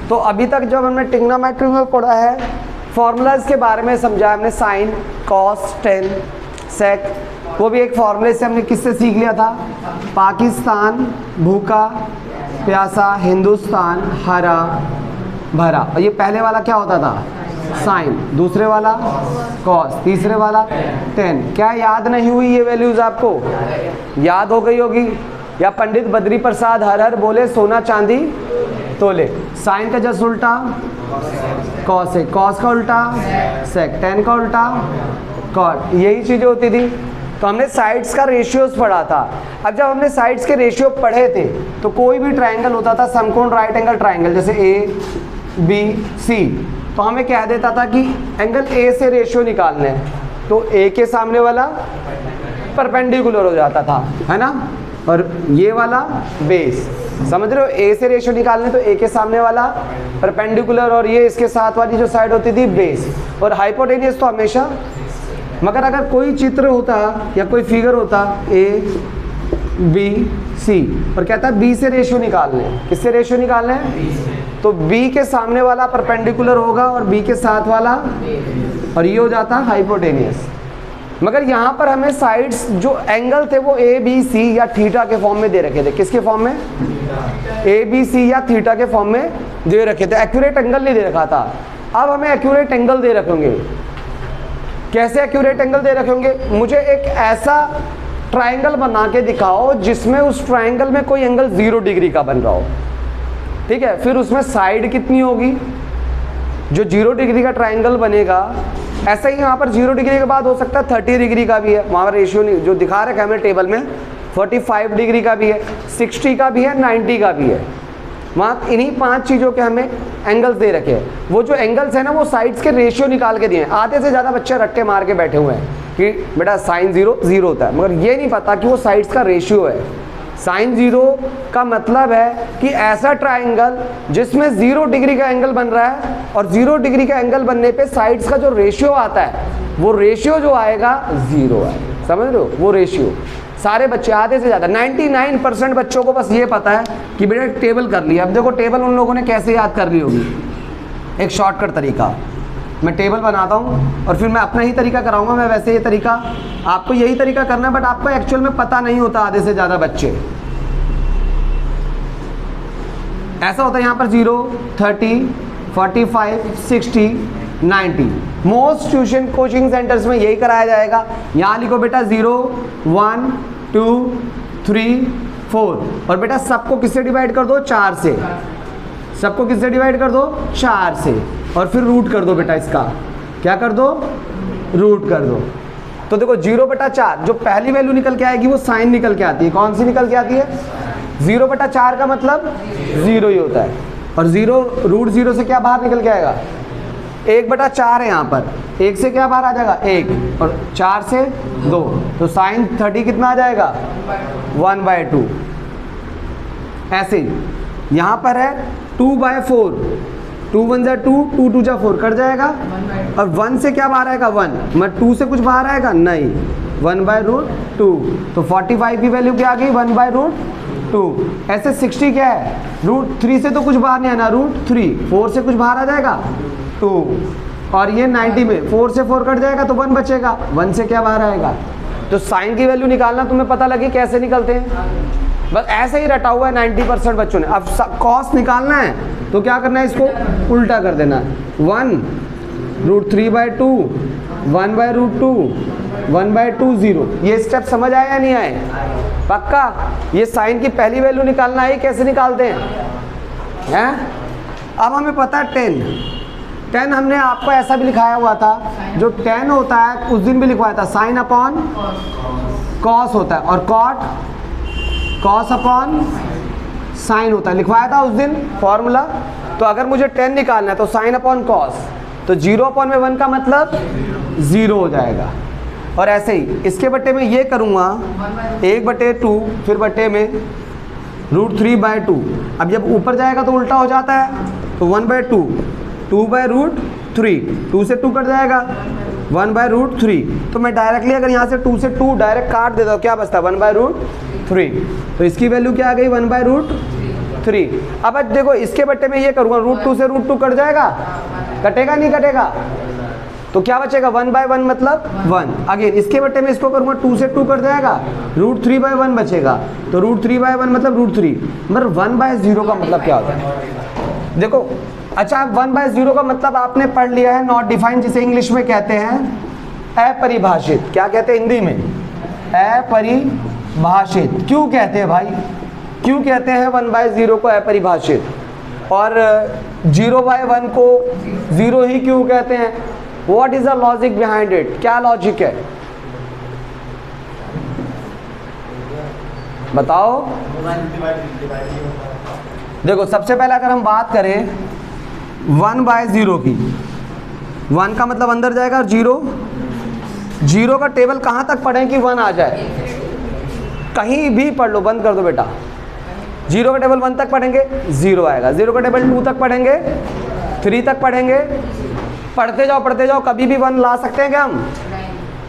तो अभी तक जब हमने ट्रिग्नोमेट्री में पढ़ा है, फॉर्मूलाज के बारे में समझा हमने, साइन, कॉस, टेन, सेक, वो भी एक फॉर्मूले से हमने किससे सीख लिया था, पाकिस्तान, भूखा प्यासा, हिंदुस्तान, हरा भरा। और ये पहले वाला क्या होता था, साइन, दूसरे वाला कॉस, तीसरे वाला टेन। क्या याद नहीं हुई ये वैल्यूज आपको? याद हो गई होगी। या पंडित बद्री प्रसाद हर हर बोले सोना चांदी तोले। साइन का जस्ट उल्टा कॉस है, कॉस का उल्टा सेक, टेन का उल्टा कॉट, यही चीजें होती थी। तो हमने साइड्स का रेशियोज पढ़ा था। अब जब हमने साइड्स के रेशियो पढ़े थे तो कोई भी ट्राइंगल होता था, समकोण राइट एंगल ट्राइंगल, जैसे ए बी सी, तो हमें कह देता था कि एंगल ए से रेशियो निकालने हैं, तो ए के सामने वाला परपेंडिकुलर हो जाता था, है ना, और ये वाला बेस। समझ रहे हो, ए से रेशियो निकालने तो ए के सामने वाला परपेंडिकुलर और ये इसके साथ वाली जो साइड होती थी बेस, और हाइपोटेनियस तो हमेशा। मगर अगर कोई चित्र होता या कोई फिगर होता ए बी सी और कहता है बी से रेशियो निकालने, किससे रेशियो निकालने, तो बी के सामने वाला परपेंडिकुलर होगा और बी के साथ वाला, और ये हो जाता हाइपोटेनियस। मगर यहाँ पर हमें साइड्स जो एंगल थे वो ए बी सी या थीटा के फॉर्म में दे रखे थे। किसके फॉर्म में, ए बी सी या थीटा के फॉर्म में दे रखे थे, एक्यूरेट एंगल नहीं दे रखा था। अब हमें एक्यूरेट एंगल दे रखेंगे। कैसे एक्यूरेट एंगल दे रखेंगे, मुझे एक ऐसा ट्राइंगल बना के दिखाओ जिसमें उस ट्राइंगल में कोई एंगल 0 डिग्री का बन रहा हो, ठीक है। फिर उसमें साइड कितनी होगी, जो 0 डिग्री का ट्राइंगल बनेगा, ऐसा ही यहाँ पर 0 डिग्री के बाद हो सकता है 30 डिग्री का भी है, वहाँ पर रेशियो नहीं जो दिखा रखा है हमें टेबल में, 45 डिग्री का भी है, 60 का भी है, 90 का भी है। वहाँ इन्हीं 5 चीज़ों के हमें एंगल्स दे रखे हैं। वो जो एंगल्स हैं ना वो साइड्स के रेशियो निकाल के दिए हैं। आधे से ज़्यादा बच्चे रट्टे मार के बैठे हुए हैं कि बेटा साइन 0 होता है, मगर ये नहीं पता कि वो साइड्स का रेशियो है। साइन 0 का मतलब है कि ऐसा ट्राइंगल जिसमें 0 डिग्री का एंगल बन रहा है, और 0 डिग्री का एंगल बनने पे साइड्स का जो रेशियो आता है वो रेशियो जो आएगा 0 है। समझ रहे हो, वो रेशियो सारे बच्चे, आधे से ज़्यादा 99% बच्चों को बस ये पता है कि बेटा टेबल कर लिया। अब देखो टेबल उन लोगों ने कैसे याद कर ली होगी, एक शॉर्टकट तरीका, मैं टेबल बनाता हूँ और फिर मैं अपना ही तरीका कराऊंगा, मैं वैसे ये तरीका, आपको यही तरीका करना है, बट आपको एक्चुअल में पता नहीं होता आधे से ज़्यादा बच्चे। ऐसा होता है यहाँ पर 0, 30, 45, 60, 90। मोस्ट ट्यूशन कोचिंग सेंटर्स में यही कराया जाएगा। यहाँ लिखो बेटा 0, 1, 2, 3, 4, और बेटा सबको किससे डिवाइड कर दो, 4 से। सबको किससे डिवाइड कर दो, 4 से, और फिर रूट कर दो बेटा इसका, क्या कर दो, रूट कर दो। तो देखो 0/4 जो पहली वैल्यू निकल के आएगी वो साइन निकल के आती है। कौन सी निकल के आती है, 0/4 का मतलब 0 ही होता है, और 0 √0 से क्या बाहर निकल के आएगा, 1/4 है यहाँ पर, 1 से क्या बाहर आ जाएगा 1, और 4 से 2, तो साइन 30 कितना आ जाएगा 1/2। ऐसे ही यहाँ पर है 2/4, 2 1 जा 2, 2 2 जा 4 कट जाएगा, और 1 से क्या बाहर आएगा 1, मगर 2 से कुछ बाहर आएगा नहीं, 1/√2, तो 45 की वैल्यू क्या आ गई 1/√2। ऐसे 60 क्या है, √3 से तो कुछ बाहर नहीं आना, √3, 4 से कुछ बाहर आ जाएगा 2, और ये 90 में 4 से 4 कट जाएगा तो 1 बचेगा, 1 से क्या बाहर आएगा। तो साइन की वैल्यू निकालना तुम्हें पता लगे कैसे निकलते हैं, बस ऐसे ही रटा हुआ है 90% बच्चों ने। अब कॉस निकालना है तो क्या करना है, इसको उल्टा कर देना है, 1 √3/2, 1/√2, 1/2 0। ये स्टेप समझ आया या नहीं आए, पक्का। ये साइन की पहली वैल्यू निकालना है, कैसे निकालते हैं? अब हमें पता है 10 हमने आपको ऐसा भी लिखाया हुआ था, जो 10 होता है उस दिन भी लिखवाया था, साइन अपॉन कॉस होता है, और कॉस अपॉन साइन होता है, लिखवाया था उस दिन फॉर्मूला। तो अगर मुझे 10 निकालना है तो साइन अपॉन कॉस, तो 0/1 का मतलब 0 हो जाएगा। और ऐसे ही इसके बट्टे में ये करूँगा 1/2, फिर बट्टे में √3/2। अब जब ऊपर जाएगा तो उल्टा हो जाता है, तो 1/2, 2/√3, 2 से 2 कट जाएगा, 1/√3। तो मैं डायरेक्टली अगर यहाँ से 2 से 2 डायरेक्ट काट देता हूँ, क्या बचता है 1/√3। तो इसकी वैल्यू क्या आ गई 1/√3। 3। अब देखो इसके बट्टे में ये करूँगा, √2 से √2 कट जाएगा, कटेगा नहीं कटेगा, तो क्या बचेगा 1/1 मतलब 1। अगेन इसके बट्टे में इसको करूँगा 2 से 2 कट जाएगा, √3/1 बचेगा, तो √3/1 मतलब √3। मगर 1/0 का मतलब क्या होता है देखो। अच्छा, 1/0 का मतलब आपने पढ़ लिया है नॉट डिफाइंड, जिसे इंग्लिश में कहते हैं अपरिभाषित। क्या कहते हैं हिंदी में? अपरिभाषित। क्यों कहते हैं भाई, क्यों कहते हैं 1/0 को अपरिभाषित और 0/1 को 0 ही क्यों कहते हैं? What is the logic behind it? क्या लॉजिक है बताओ। देखो सबसे पहले अगर हम बात करें 1/0 की, 1 का मतलब अंदर जाएगा और 0 का टेबल कहाँ तक पढ़ें कि 1 आ जाए? कहीं भी पढ़ लो, बंद कर दो बेटा। 0 का टेबल 1 तक पढ़ेंगे 0 आएगा, 0 का टेबल 2 तक पढ़ेंगे, 3 तक पढ़ेंगे, पढ़ते जाओ, कभी भी 1 ला सकते हैं क्या हम?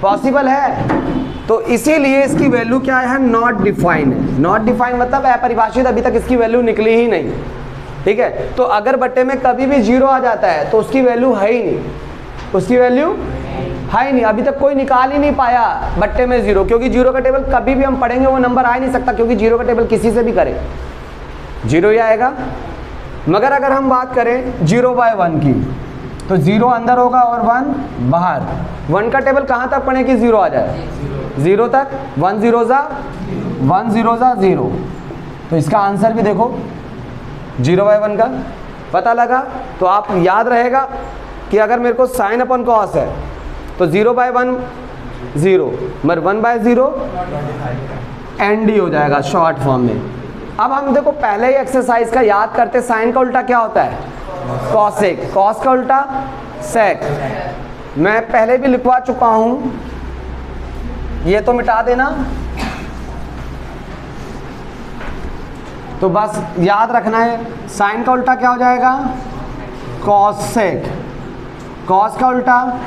पॉसिबल है। तो इसीलिए इसकी वैल्यू क्या है? नॉट डिफाइंड है। नॉट डिफाइंड मतलब अपरिभाषित, अभी तक इसकी वैल्यू निकली ही नहीं, ठीक है। तो अगर बट्टे में कभी भी 0 आ जाता है तो उसकी वैल्यू है ही नहीं, उसकी वैल्यू है ही नहीं। अभी तक कोई निकाल ही नहीं पाया बट्टे में 0, क्योंकि 0 का टेबल कभी भी हम पढ़ेंगे वो नंबर आ ही नहीं सकता, क्योंकि 0 का टेबल किसी से भी करें 0 ही आएगा। मगर अगर हम बात करें 0/1 की, तो 0 अंदर होगा और 1 बाहर। 1 का टेबल कहाँ तक पढ़े कि 0 आ जाए? 0 तक। 1 0 ज़ा 0, तो इसका आंसर भी देखो 0/1 का पता लगा। तो आप याद रहेगा कि अगर मेरे को साइन अपन कॉस है तो 0/1 0, मगर 1/0 ND हो जाएगा शॉर्ट फॉर्म में। अब हम देखो पहले ही एक्सरसाइज का याद करते, साइन का उल्टा क्या होता है? कॉसेक। कॉस का उल्टा सेक। मैं पहले भी लिखवा चुका हूं, ये तो मिटा देना। तो बस याद रखना है, साइन का उल्टा क्या हो जाएगा? कॉसेक। कॉस का उल्टा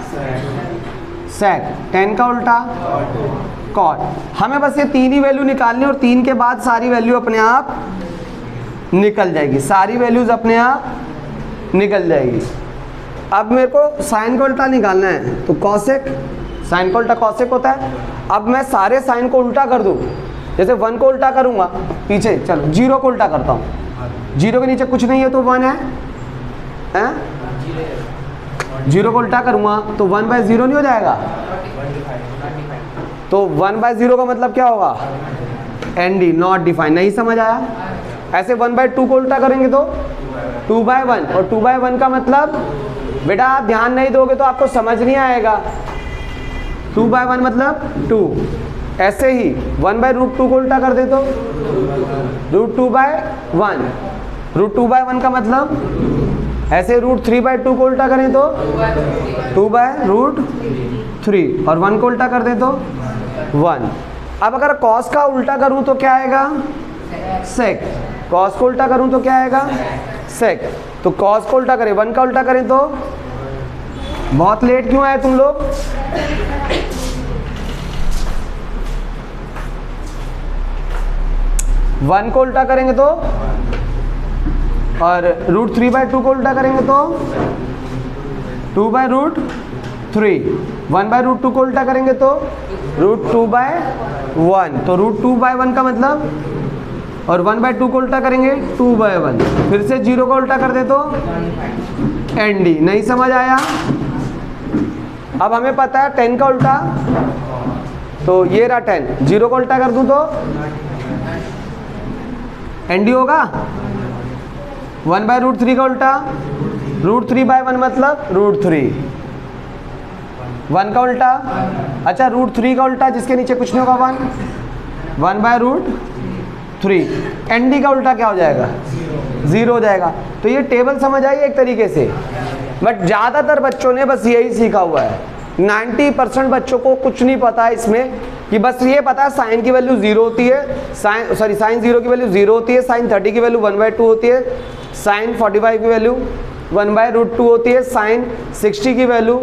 सेक। टेन का उल्टा कॉट। हमें बस ये 3 ही वैल्यू निकालनी और 3 के बाद सारी वैल्यू अपने आप निकल जाएगी, सारी वैल्यूज अपने आप निकल जाएगी। अब मेरे को साइन का उल्टा निकालना है, तो कॉसेक, साइन का उल्टा कॉसेक होता है। अब मैं सारे साइन को उल्टा कर दूं, जैसे 1 को उल्टा करूंगा पीछे, चलो 0 को उल्टा करता हूं। 0 के नीचे कुछ नहीं है तो 1 है, 0 को उल्टा करूंगा तो 1/0 नहीं हो जाएगा? तो 1/0 का मतलब क्या होगा? ND, not defined. नहीं समझ आया? ऐसे 1/2 को उल्टा करेंगे तो 2/1, और 2/1 का मतलब बेटा आप ध्यान नहीं दोगे तो आपको समझ नहीं आएगा। 2/1 मतलब 2। ऐसे ही 1/√2 को उल्टा कर दे तो √2/1। √2/1 का मतलब ऐसे √3/2 को उल्टा करें तो 2/√3, और 1 को उल्टा कर दे तो 1। अब अगर कॉस का उल्टा करूं तो क्या आएगा? सेक। कॉस को उल्टा करूं तो क्या आएगा? सेक। तो कॉस को उल्टा करें, 1 का उल्टा करें तो, बहुत लेट क्यों आए तुम लोग? वन को उल्टा करेंगे तो, और √3/2 को उल्टा करेंगे तो 2/√3। 1/√2 को उल्टा करेंगे तो √2/1। तो √2/1 का मतलब, और 1/2 को उल्टा करेंगे 2/1। फिर से 0 को उल्टा कर दे तो ND। नहीं समझ आया? अब हमें पता है 10 का उल्टा, तो ये रहा 10। 0 को उल्टा कर दूं तो ND होगा। 1/√3 का उल्टा, √3/1 मतलब √3। 1 का उल्टा, अच्छा √3 का उल्टा जिसके नीचे कुछ नहीं होगा 1, 1/√3। ND का उल्टा क्या हो जाएगा? 0 हो जाएगा। तो ये टेबल समझ आई एक तरीके से, बट ज़्यादातर बच्चों ने बस यही सीखा हुआ है। 90% बच्चों को कुछ नहीं पता है इसमें, कि बस ये पता है साइन की वैल्यू 0 होती है, साइन 0 की वैल्यू 0 होती है, साइन 30 की वैल्यू 1/2 होती है, साइन 45 की वैल्यू 1/√2 होती है, साइन 60 की वैल्यू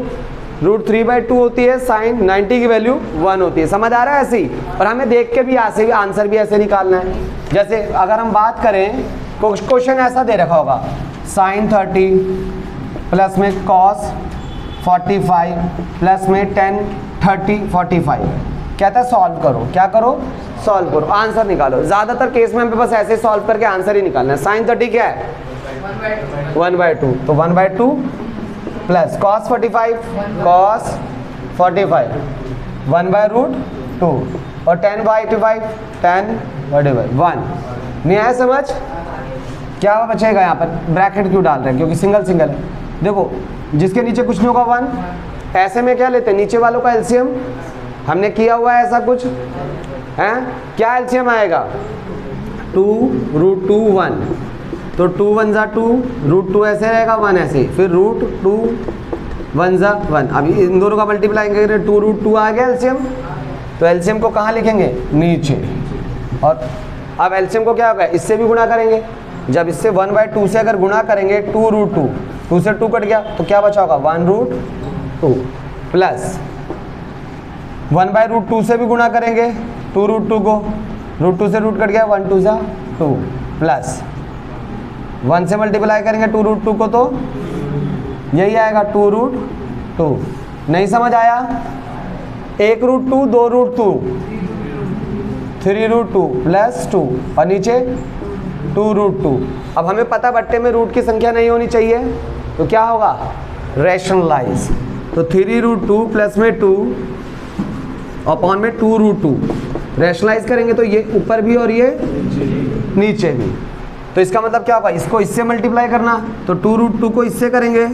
√3/2 होती है, साइन 90 की वैल्यू 1 होती है। समझ आ रहा है ऐसे ही? और हमें देख के भी ऐसे भी आंसर भी ऐसे निकालना है। जैसे अगर हम बात करें क्वेश्चन ऐसा दे रखा होगा साइन 30 प्लस में कॉस 45 प्लस में 10 30 45, कहता है सॉल्व करो। क्या करो? सॉल्व करो, आंसर निकालो। ज़्यादातर केस में हमें बस ऐसे सॉल्व करके आंसर ही निकालना है। साइन 30 क्या है? 1/2, तो 1/2 प्लस कॉस 45 1/√2 और 10/85 10/1। नहीं आया समझ? क्या बचेगा यहाँ पर? ब्रैकेट क्यों डाल रहे हैं? क्योंकि सिंगल सिंगल है। देखो जिसके नीचे कुछ नहीं होगा 1, ऐसे में क्या लेते हैं? नीचे वालों का एलसीएम। हमने किया हुआ है ऐसा कुछ है। क्या एलसीएम आएगा? 2√2 1, तो 2 1 जा 2, √2 ऐसे रहेगा, 1 ऐसे, फिर √2 1 जा 1। अभी इन दोनों का मल्टीप्लाई करेंगे, 2√2 आ गया एलसीएम। तो एलसीएम को कहाँ लिखेंगे? नीचे। और अब एलसीएम को क्या होगा? इससे भी गुणा करेंगे। जब इससे 1/2 से अगर गुणा करेंगे 2√2, 2 से 2 कट गया तो क्या बचा होगा? 1√2 प्लस 1/√2 से भी गुणा करेंगे 2√2 को, √2 से रूट कट गया, 1 2 जा 2 प्लस 1 से मल्टीप्लाई करेंगे 2√2 को, तो यही आएगा 2√2। नहीं समझ आया? 1√2 2√2 3√2 प्लस 2 और नीचे 2√2। अब हमें पता बट्टे में रूट की संख्या नहीं होनी चाहिए, तो क्या होगा? रैशनलाइज। तो 3√2 प्लस में 2 अपॉन में 2√2 रैशनलाइज करेंगे तो ये ऊपर भी और ये नीचे भी। तो इसका मतलब क्या होगा? इसको इससे मल्टीप्लाई करना, तो 2√2 को इससे करेंगे,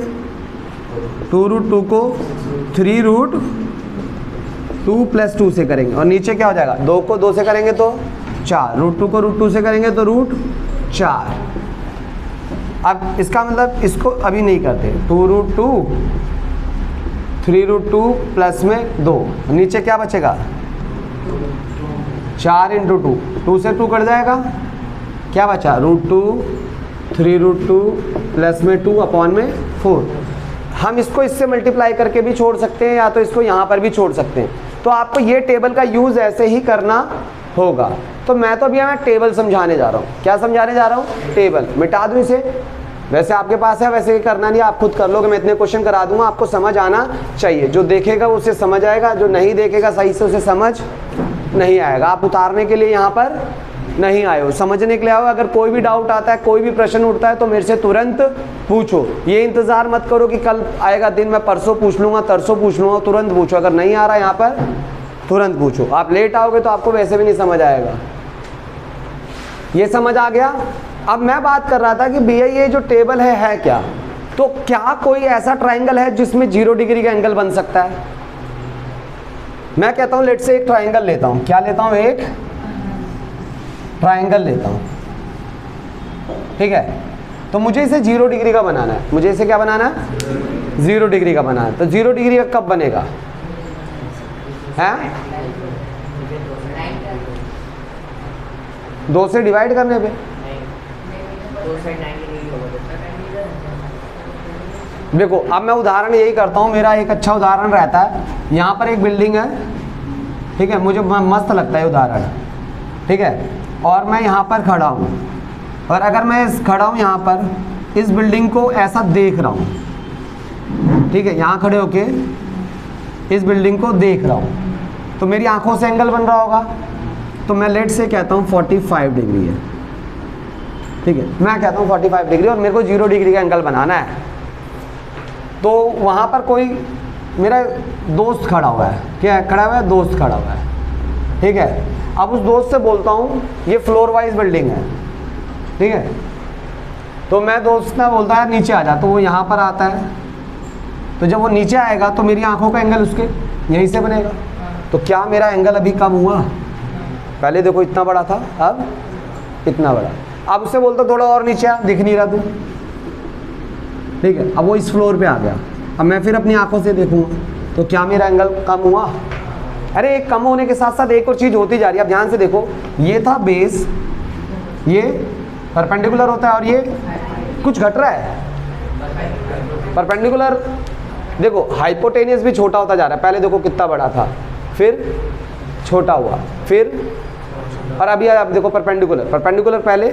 2√2 को 3√2 प्लस 2 से करेंगे, और नीचे क्या हो जाएगा? 2 को 2 से करेंगे तो 4, √2 को √2 से करेंगे तो √4। अब इसका मतलब इसको अभी नहीं करते, 2√2 3√2 प्लस में 2, नीचे क्या बचेगा? 4 × 2, 2 से 2 कट जाएगा, क्या बचा? √2 3√2 प्लस में 2 अपॉन में 4। हम इसको इससे मल्टीप्लाई करके भी छोड़ सकते हैं, या तो इसको यहाँ पर भी छोड़ सकते हैं। तो आपको ये टेबल का यूज़ ऐसे ही करना होगा। तो मैं तो अभी यहाँ टेबल समझाने जा रहा हूँ। क्या समझाने जा रहा हूँ? टेबल। मिटा दूँ इसे? वैसे आपके पास है, वैसे करना नहीं, आप खुद कर लोगे। मैं इतने क्वेश्चन करा दूंगा, आपको समझ आना चाहिए। जो देखेगा उसे समझ आएगा, जो नहीं देखेगा सही से उसे समझ नहीं आएगा। आप उतारने के लिए यहाँ पर नहीं आए हो, समझने के लिए आओ। अगर कोई भी डाउट आता है, कोई भी प्रश्न उठता है, तो मेरे से तुरंत पूछो। ये इंतज़ार मत करो कि कल आएगा दिन, मैं परसों पूछ लूँगा, तरसों पूछ लूँगा। तुरंत पूछो। अगर नहीं आ रहा यहाँ पर तुरंत पूछो। आप लेट आओगे तो आपको वैसे भी नहीं समझ आएगा। ये समझ आ गया? अब मैं बात कर रहा था कि भैया ये जो टेबल है क्या? तो क्या कोई ऐसा ट्राइंगल है जिसमें 0 डिग्री का एंगल बन सकता है? मैं कहता हूँ लेट से एक ट्राइंगल लेता हूँ। क्या लेता हूँ? एक ट्राइंगल लेता हूँ, ठीक है। तो मुझे इसे 0 डिग्री का बनाना है। मुझे इसे क्या बनाना है? 0 डिग्री का बनाना है। तो 0 डिग्री का कब बनेगा? हैं? 2 से डिवाइड करने पे। देखो अब मैं उदाहरण यही करता हूँ। मेरा एक अच्छा उदाहरण रहता है। यहाँ पर एक बिल्डिंग है, ठीक है, मुझे मस्त लगता है उदाहरण, ठीक है। और मैं यहाँ पर खड़ा हूँ, और अगर मैं खड़ा हूँ यहाँ पर, इस बिल्डिंग को ऐसा देख रहा हूँ, ठीक है, यहाँ खड़े होके इस बिल्डिंग को देख रहा हूँ, तो मेरी आंखों से एंगल बन रहा होगा। तो मैं लेट से कहता हूँ 45 डिग्री है, ठीक है। मैं कहता हूँ 45 डिग्री, और मेरे को 0 डिग्री का एंगल बनाना है। तो वहाँ पर कोई मेरा दोस्त खड़ा हुआ है। क्या खड़ा हुआ है? दोस्त खड़ा हुआ है, ठीक है। अब उस दोस्त से बोलता हूँ ये फ्लोर वाइज बिल्डिंग है, ठीक है। तो मैं दोस्त ना बोलता है नीचे आ जा, तो वो यहाँ पर आता है। तो जब वो नीचे आएगा तो मेरी आंखों का एंगल उसके यहीं से बनेगा। तो क्या मेरा एंगल अभी कम हुआ? पहले देखो इतना बड़ा था, अब इतना बड़ा। अब उससे बोलता थोड़ा और नीचे आ, दिख नहीं रहा तू, ठीक है। अब वो इस फ्लोर पे आ गया। अब मैं फिर अपनी आंखों से देखूंगा, तो क्या मेरा एंगल कम हुआ? अरे एक कम होने के साथ साथ एक और चीज़ होती जा रही है। अब ध्यान से देखो, ये था बेस, ये परपेंडिकुलर होता है, और ये कुछ घट रहा है परपेंडिकुलर। देखो हाइपोटेनियस भी छोटा होता जा रहा है। पहले देखो कितना बड़ा था, फिर छोटा हुआ, फिर, और अभी आप देखो परपेंडिकुलर। परपेंडिकुलर पहले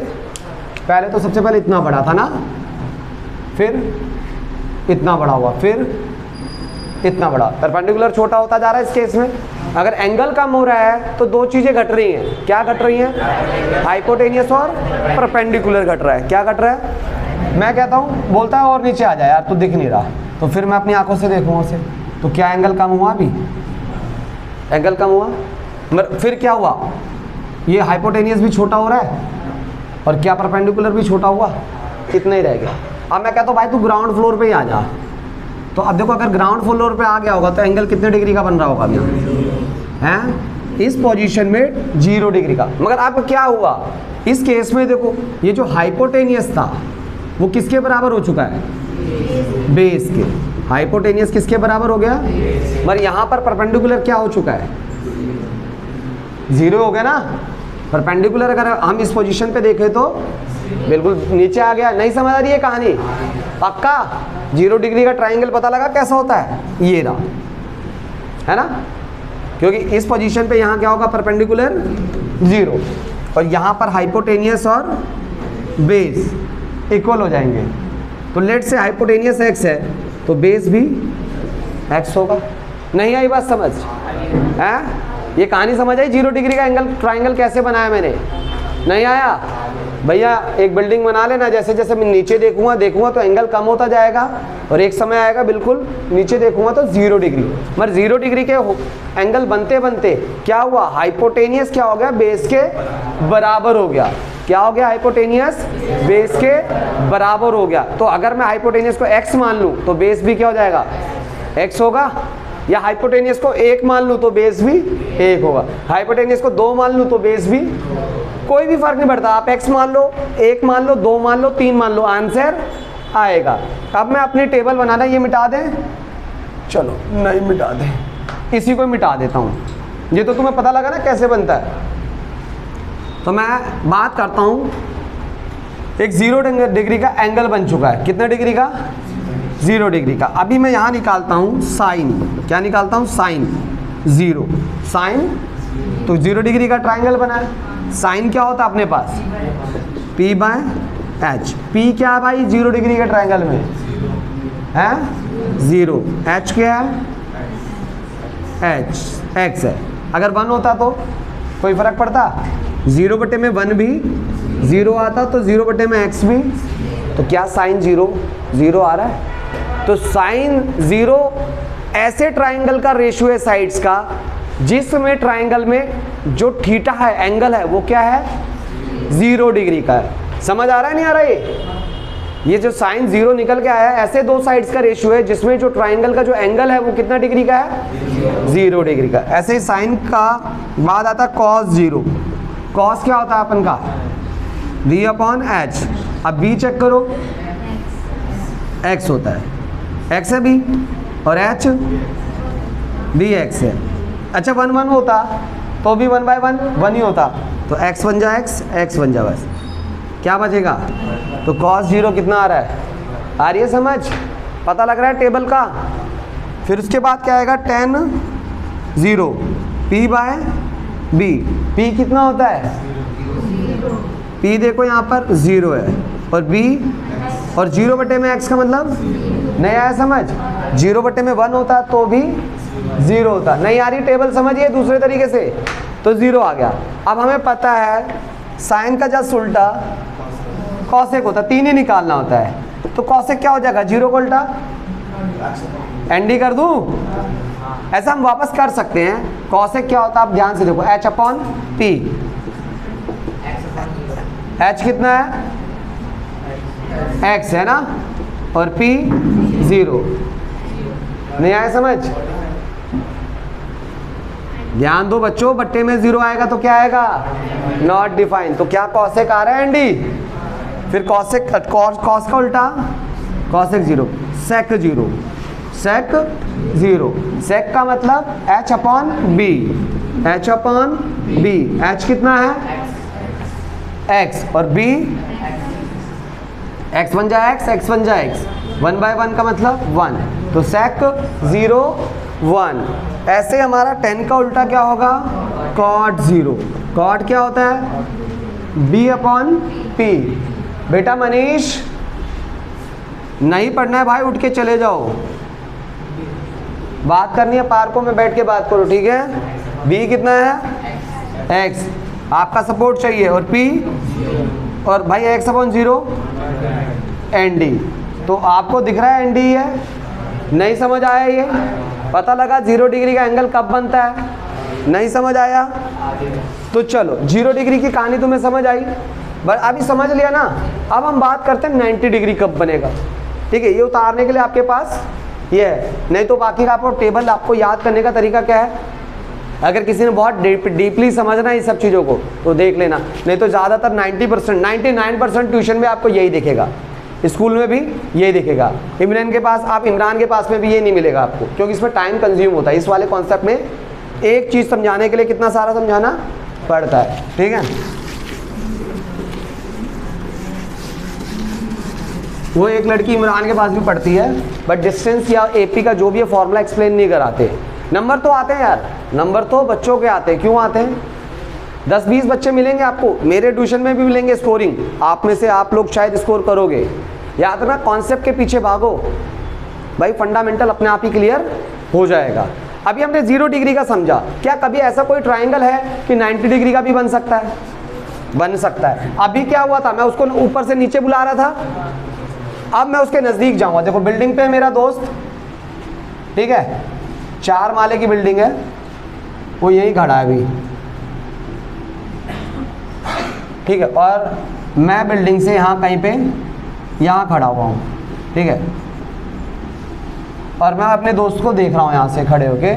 पहले तो सबसे पहले इतना बड़ा था ना, फिर इतना बड़ा हुआ, फिर इतना बड़ा। परपेंडिकुलर छोटा होता जा रहा है इस केस में। अगर एंगल कम हो रहा है तो दो चीजें घट रही हैं। क्या घट रही हैं? हाइपोटेनियस और परपेंडिकुलर घट रहा है। क्या घट रहा है? मैं कहता हूँ, बोलता है और नीचे आ जाए यार, तू दिख नहीं रहा। तो फिर मैं अपनी आंखों से देखूंगा उसे, तो क्या एंगल कम हुआ? अभी एंगल कम हुआ। फिर क्या हुआ? ये हाइपोटेनियस भी छोटा हो रहा है और क्या परपेंडिकुलर भी छोटा हुआ, इतना ही रह गया। अब मैं कहता हूँ भाई तू ग्राउंड फ्लोर पे ही आ जा। तो अब देखो, अगर ग्राउंड फ्लोर पे आ गया होगा तो एंगल कितने डिग्री का बन रहा होगा अभी हैं? इस पोजीशन में 0 डिग्री का। मगर अब क्या हुआ इस केस में? देखो, ये जो हाइपोटेनियस था वो किसके बराबर हो चुका है? बेस के। हाइपोटेनियस किसके बराबर हो गया? मगर यहाँ पर परपेंडिकुलर क्या हो चुका है? 0 हो गया ना। परपेंडिकुलर अगर हम इस पोजीशन पे देखें तो बिल्कुल नीचे आ गया। नहीं समझ आ रही है कहानी? पक्का 0 डिग्री का ट्राइंगल पता लगा कैसा होता है? ये रहा, है ना। क्योंकि इस पोजीशन पे यहाँ क्या होगा? परपेंडिकुलर 0 और यहाँ पर हाइपोटेनियस और बेस इक्वल हो जाएंगे। तो लेट से हाइपोटेनियस x है तो बेस भी x होगा। नहीं आई बात समझ? है ये कहानी समझ आई? 0 डिग्री का एंगल ट्राइंगल कैसे बनाया मैंने? नहीं आया भैया? एक बिल्डिंग बना लेना, जैसे जैसे मैं नीचे देखूंगा तो एंगल कम होता जाएगा और एक समय आएगा बिल्कुल नीचे देखूंगा तो 0 डिग्री। मगर 0 डिग्री के एंगल बनते बनते क्या हुआ? हाइपोटेनियस क्या हो गया? बेस के बराबर हो गया। क्या हो गया? हाइपोटेनियस बेस के बराबर हो गया। तो अगर मैं हाइपोटेनियस को x मान लूँ तो बेस भी क्या हो जाएगा? x होगा। या हाइपोटेनियस को 1 मान लूँ तो बेस भी 1 होगा। हाइपोटेनियस को 2 मान लूँ तो बेस भी, कोई भी फर्क नहीं पड़ता। आप x मान लो, 1 मान लो, 2 मान लो, 3 मान लो, आंसर आएगा। अब मैं अपनी टेबल बनाना, ये मिटा दें? चलो नहीं मिटा दें, इसी को मिटा देता हूँ। ये तो तुम्हें पता लगा ना कैसे बनता है। तो मैं बात करता हूँ, एक 0 डिग्री का एंगल बन चुका है। कितने डिग्री का? 0 डिग्री का। अभी मैं यहाँ निकालता हूँ साइन। क्या निकालता हूँ? साइन 0। साइन तो 0 डिग्री का ट्राइंगल बना है। साइन क्या होता है अपने पास? p/h। p क्या है भाई 0 डिग्री के ट्राइंगल में? है 0। h क्या है? h x है। अगर 1 होता तो कोई फर्क पड़ता? 0/1 भी 0 आता तो 0/में x भी, तो क्या साइन 0 आ रहा है? तो साइन 0 ऐसे ट्राइंगल का रेशियो है साइड्स का जिसमें ट्राइंगल में जो थीटा है, एंगल है, वो क्या है? 0 डिग्री का है। समझ आ रहा है नहीं आ रहा? ये जो साइन 0 निकल के आया है, ऐसे दो साइड्स का रेशियो है जिसमें जो ट्राइंगल का जो एंगल है वो कितना डिग्री का है? 0 डिग्री का। ऐसे ही साइन का बाद आता है cos 0। cos क्या होता है अपन का? v/h। अब b चेक करो, x होता है। x है b और h भी x है। अच्छा 1 होता तो भी 1/1 1 ही होता, तो x बन जा x बन जा, बस क्या बचेगा? तो cos 0 कितना आ रहा है? आ रही है समझ? पता लग रहा है टेबल का? फिर उसके बाद क्या आएगा? tan 0 p/b। p कितना होता है? p देखो यहाँ पर 0 है और b और 0/में x का मतलब नहीं आया समझ? 0/में 1 होता तो भी 0 होता। नहीं आ रही टेबल समझिए दूसरे तरीके से, तो 0 आ गया। अब हमें पता है साइन का जस्ट उल्टा कॉसेक होता, 3 ही निकालना होता है। तो कॉसेक क्या हो जाएगा? 0 को उल्टा एनडी कर दूं? ऐसा हम वापस कर सकते हैं। कॉसेक क्या होता है आप ध्यान से देखो, h/p। h कितना है? x है ना, और p 0। नहीं आया समझ? ध्यान दो बच्चों, बट्टे में 0 आएगा तो क्या आएगा? Not define. तो क्या कॉसेक आ रहा है एनडी? फिर कॉसेक कॉस का उल्टा कॉसेक 0, सेक 0, सेक 0। सेक का मतलब h/b, h/b। h कितना है? x और b x बन जाए x बन जाए x। 1/1 का मतलब 1, तो सेक 0 1। ऐसे हमारा 10 का उल्टा क्या होगा? cot 0। cot क्या होता है? b/p। बेटा मनीष, नहीं पढ़ना है भाई, उठ के चले जाओ। बात करनी है पार्कों में बैठ के बात करो, ठीक है। b कितना है x, आपका सपोर्ट चाहिए, और p और भाई x अपॉन 0 nd। तो आपको दिख रहा है nd है, नहीं समझ आया ये? पता लगा 0 डिग्री का एंगल कब बनता है? नहीं समझ आया? तो चलो 0 डिग्री की कहानी तुम्हें समझ आई, बस अभी समझ लिया ना। अब हम बात करते हैं 90 डिग्री कब बनेगा, ठीक है। ये उतारने के लिए आपके पास ये है, नहीं तो बाकी का आपको टेबल आपको याद करने का तरीका क्या है, अगर किसी ने बहुत डीपली समझना है इस सब चीज़ों को तो देख लेना, नहीं तो ज़्यादातर 90% 99% ट्यूशन में आपको यही दिखेगा, स्कूल में भी यही दिखेगा। इमरान के पास, आप इमरान के पास में भी ये नहीं मिलेगा आपको, क्योंकि इसमें टाइम कंज्यूम होता है। इस वाले कॉन्सेप्ट में एक चीज़ समझाने के लिए कितना सारा समझाना पड़ता है, ठीक है। वो एक लड़की इमरान के पास भी पढ़ती है, बट डिस्टेंस या एपी का जो भी है फॉर्मूला एक्सप्लेन नहीं कराते। नंबर तो आते हैं यार, नंबर तो बच्चों के आते हैं। क्यों आते हैं? 10-20 बच्चे मिलेंगे आपको, मेरे ट्यूशन में भी मिलेंगे स्कोरिंग, आप में से आप लोग शायद स्कोर करोगे। याद रखना, कॉन्सेप्ट के पीछे भागो भाई, फंडामेंटल अपने आप ही क्लियर हो जाएगा। अभी हमने 0 डिग्री का समझा, क्या कभी ऐसा कोई ट्राइंगल है कि 90 डिग्री का भी बन सकता है? बन सकता है। अभी क्या हुआ था, मैं उसको ऊपर से नीचे बुला रहा था, अब मैं उसके नज़दीक जाऊंगा। देखो बिल्डिंग पे मेरा दोस्त, ठीक है, 4 माले की बिल्डिंग है, वो यही खड़ा है अभी, ठीक है, और मैं बिल्डिंग से यहाँ कहीं पे यहाँ खड़ा हुआ हूँ, ठीक है, और मैं अपने दोस्त को देख रहा हूँ यहाँ से खड़े होके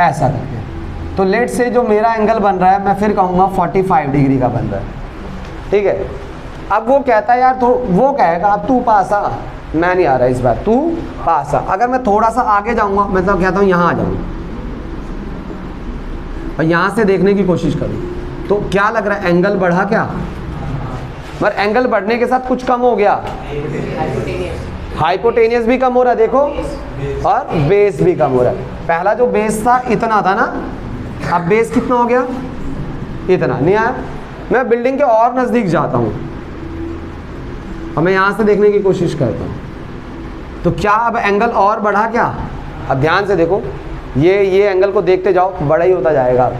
ऐसा करके। तो लेट से जो मेरा एंगल बन रहा है, मैं फिर कहूँगा 45 डिग्री का बन रहा है, ठीक है। अब वो कहता है यार, तो वो कहेगा अब तू पास आ, मैं नहीं आ रहा इस बार, तू पास आ। अगर मैं थोड़ा सा आगे जाऊँगा, मैं तो कहता हूँ यहाँ आ जाऊँगा और यहाँ से देखने की कोशिश करूँ, तो क्या लग रहा है, एंगल बढ़ा क्या? पर एंगल बढ़ने के साथ कुछ कम हो गया, हाइपोटेनियस भी कम हो रहा है, देखो, और बेस भी कम हो रहा है। पहला जो बेस था इतना था ना, अब बेस कितना हो गया? इतना नहीं आया। मैं बिल्डिंग के और नज़दीक जाता हूँ और मैं यहाँ से देखने की कोशिश करता हूँ, तो क्या अब एंगल और बढ़ा क्या? अब ध्यान से देखो, ये एंगल को देखते जाओ, बड़ा ही होता जाएगा,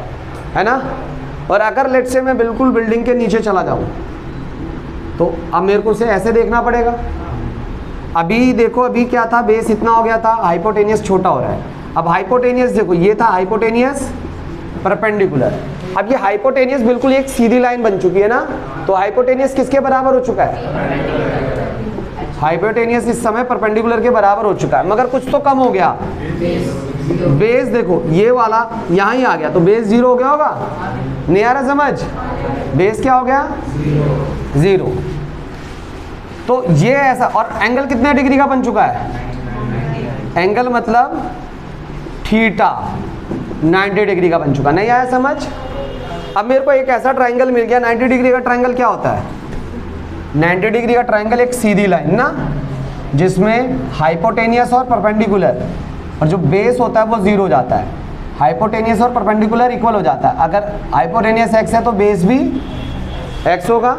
है ना। और अगर लेट से मैं बिल्कुल बिल्डिंग के नीचे चला जाऊँ, तो अब मेरे को उसे ऐसे देखना पड़ेगा। अभी देखो, अभी क्या था, बेस इतना हो गया था, हाइपोटेनियस छोटा हो रहा है। अब हाइपोटेनियस देखो, ये था हाइपोटेनियस परपेंडिकुलर, अब ये हाइपोटेनियस बिल्कुल एक सीधी लाइन बन चुकी है ना, तो हाइपोटेनियस किसके बराबर हो चुका है? हाइपोटेनियस इस समय परपेंडिकुलर के बराबर हो चुका है, मगर कुछ तो कम हो गया। बेस देखो, ये वाला यहाँ ही आ गया, तो बेस 0 हो गया होगा, नहीं आ रहा समझ? बेस क्या हो गया? 0। तो ये ऐसा, और एंगल कितने डिग्री का बन चुका है? एंगल मतलब थीटा 90 डिग्री का बन चुका। नहीं आया समझ? अब मेरे को एक ऐसा ट्रायंगल मिल गया। 90 डिग्री का ट्रायंगल क्या होता है? 90 डिग्री का ट्रायंगल एक सीधी लाइन ना, जिसमें हाइपोटेनियस और परपेंडिकुलर, और जो बेस होता है वो 0 हो जाता है। हाइपोटेनियस और परपेंडिकुलर इक्वल हो जाता है। अगर हाइपोटेनियस x है तो बेस भी x होगा,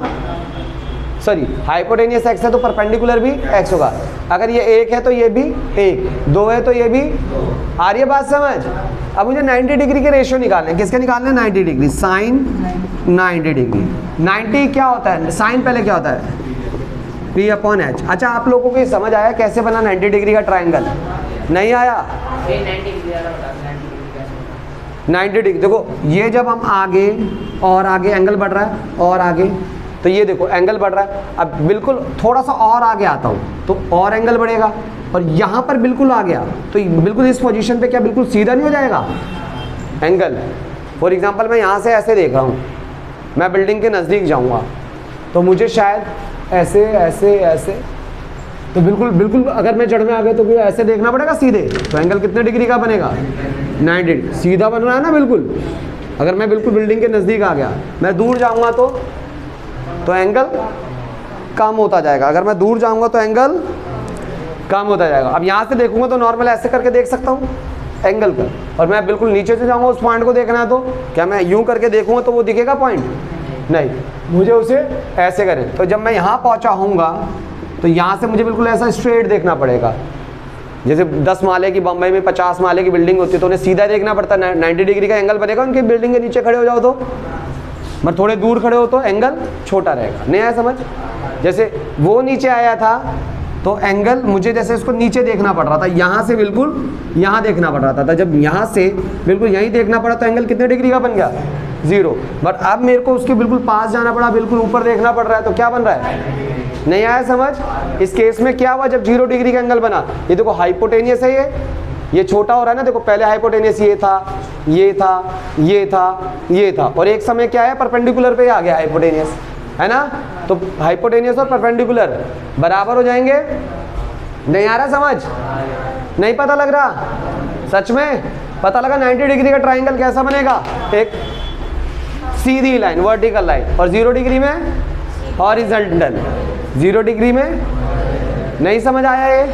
सॉरी हाइपोटेनियस x है तो परपेंडिकुलर भी x होगा। अगर ये 1 है तो ये भी 1, 2 है तो ये भी। आ रही है बात समझ? अब मुझे 90 डिग्री के रेशियो निकालने, किसके निकालने? 90 डिग्री, साइन 90 डिग्री। 90 क्या होता है? साइन पहले क्या होता है? p/h। अच्छा, आप लोगों को ये समझ आया कैसे बना 90 डिग्री का ट्रायंगल? नहीं आया? 90 डिग्री देखो, ये जब हम आगे और आगे एंगल बढ़ रहा है और आगे, तो ये देखो एंगल बढ़ रहा है। अब बिल्कुल थोड़ा सा और आगे आता हूँ तो और एंगल बढ़ेगा, और यहाँ पर बिल्कुल आ गया तो बिल्कुल इस पोजीशन पे क्या बिल्कुल सीधा नहीं हो जाएगा एंगल? फॉर एग्जांपल मैं यहाँ से ऐसे देख रहा हूँ, मैं बिल्डिंग के नज़दीक जाऊँगा तो मुझे शायद ऐसे ऐसे ऐसे, तो बिल्कुल बिल्कुल अगर मैं जड़ में आ गया तो ऐसे देखना पड़ेगा सीधे, तो एंगल कितने डिग्री का बनेगा? 90 डिग्री। सीधा बन रहा है ना बिल्कुल। अगर मैं बिल्कुल बिल्डिंग के नज़दीक आ गया, मैं दूर जाऊँगा तो एंगल कम होता जाएगा। अगर मैं दूर जाऊँगा तो एंगल कम होता जाएगा। अब यहाँ से देखूंगा तो नॉर्मल ऐसे करके देख सकता हूँ एंगल का, और मैं बिल्कुल नीचे से जाऊँगा उस पॉइंट को देखना है तो क्या मैं यूँ करके देखूँगा तो वो दिखेगा पॉइंट? नहीं, मुझे उसे ऐसे करें। तो जब मैं यहाँ पहुँचा हूँगा तो यहाँ से मुझे बिल्कुल ऐसा स्ट्रेट देखना पड़ेगा। जैसे 10 माले की बम्बई में 50 माले की बिल्डिंग होती है तो उन्हें सीधा देखना पड़ता है, 90 डिग्री का एंगल बनेगा उनकी बिल्डिंग के नीचे खड़े हो जाओ तो, मगर थोड़े दूर खड़े हो तो एंगल छोटा रहेगा। नहीं आया समझ? जैसे वो नीचे आया था तो एंगल मुझे जैसे इसको नीचे देखना पड़ रहा था, यहाँ से बिल्कुल यहाँ देखना पड़ रहा था। जब यहाँ से बिल्कुल यहीं देखना पड़ा तो एंगल कितने डिग्री का बन गया? 0। बट अब मेरे को उसके बिल्कुल पास जाना पड़ा, बिल्कुल ऊपर देखना पड़ रहा है, तो क्या बन रहा है? नहीं आया समझ? इस केस में क्या हुआ जब 0 डिग्री का एंगल बना? ये देखो हाइपोटेनियस है, ये छोटा हो रहा है ना। देखो पहले हाइपोटेनियस ये था, ये था, ये था, ये था, और एक समय क्या है परपेंडिकुलर पे आ गया हाइपोटेनियस, है ना। तो हाइपोटेनियस और परपेंडिकुलर बराबर हो जाएंगे। नहीं आ रहा समझ? नहीं पता लग रहा? सच में पता लगा? 90 डिग्री का ट्राइंगल कैसा बनेगा? एक सीधी लाइन, वर्टिकल लाइन, और 0 डिग्री में हॉरिजॉन्टल। 0 डिग्री में नहीं समझ आया ये?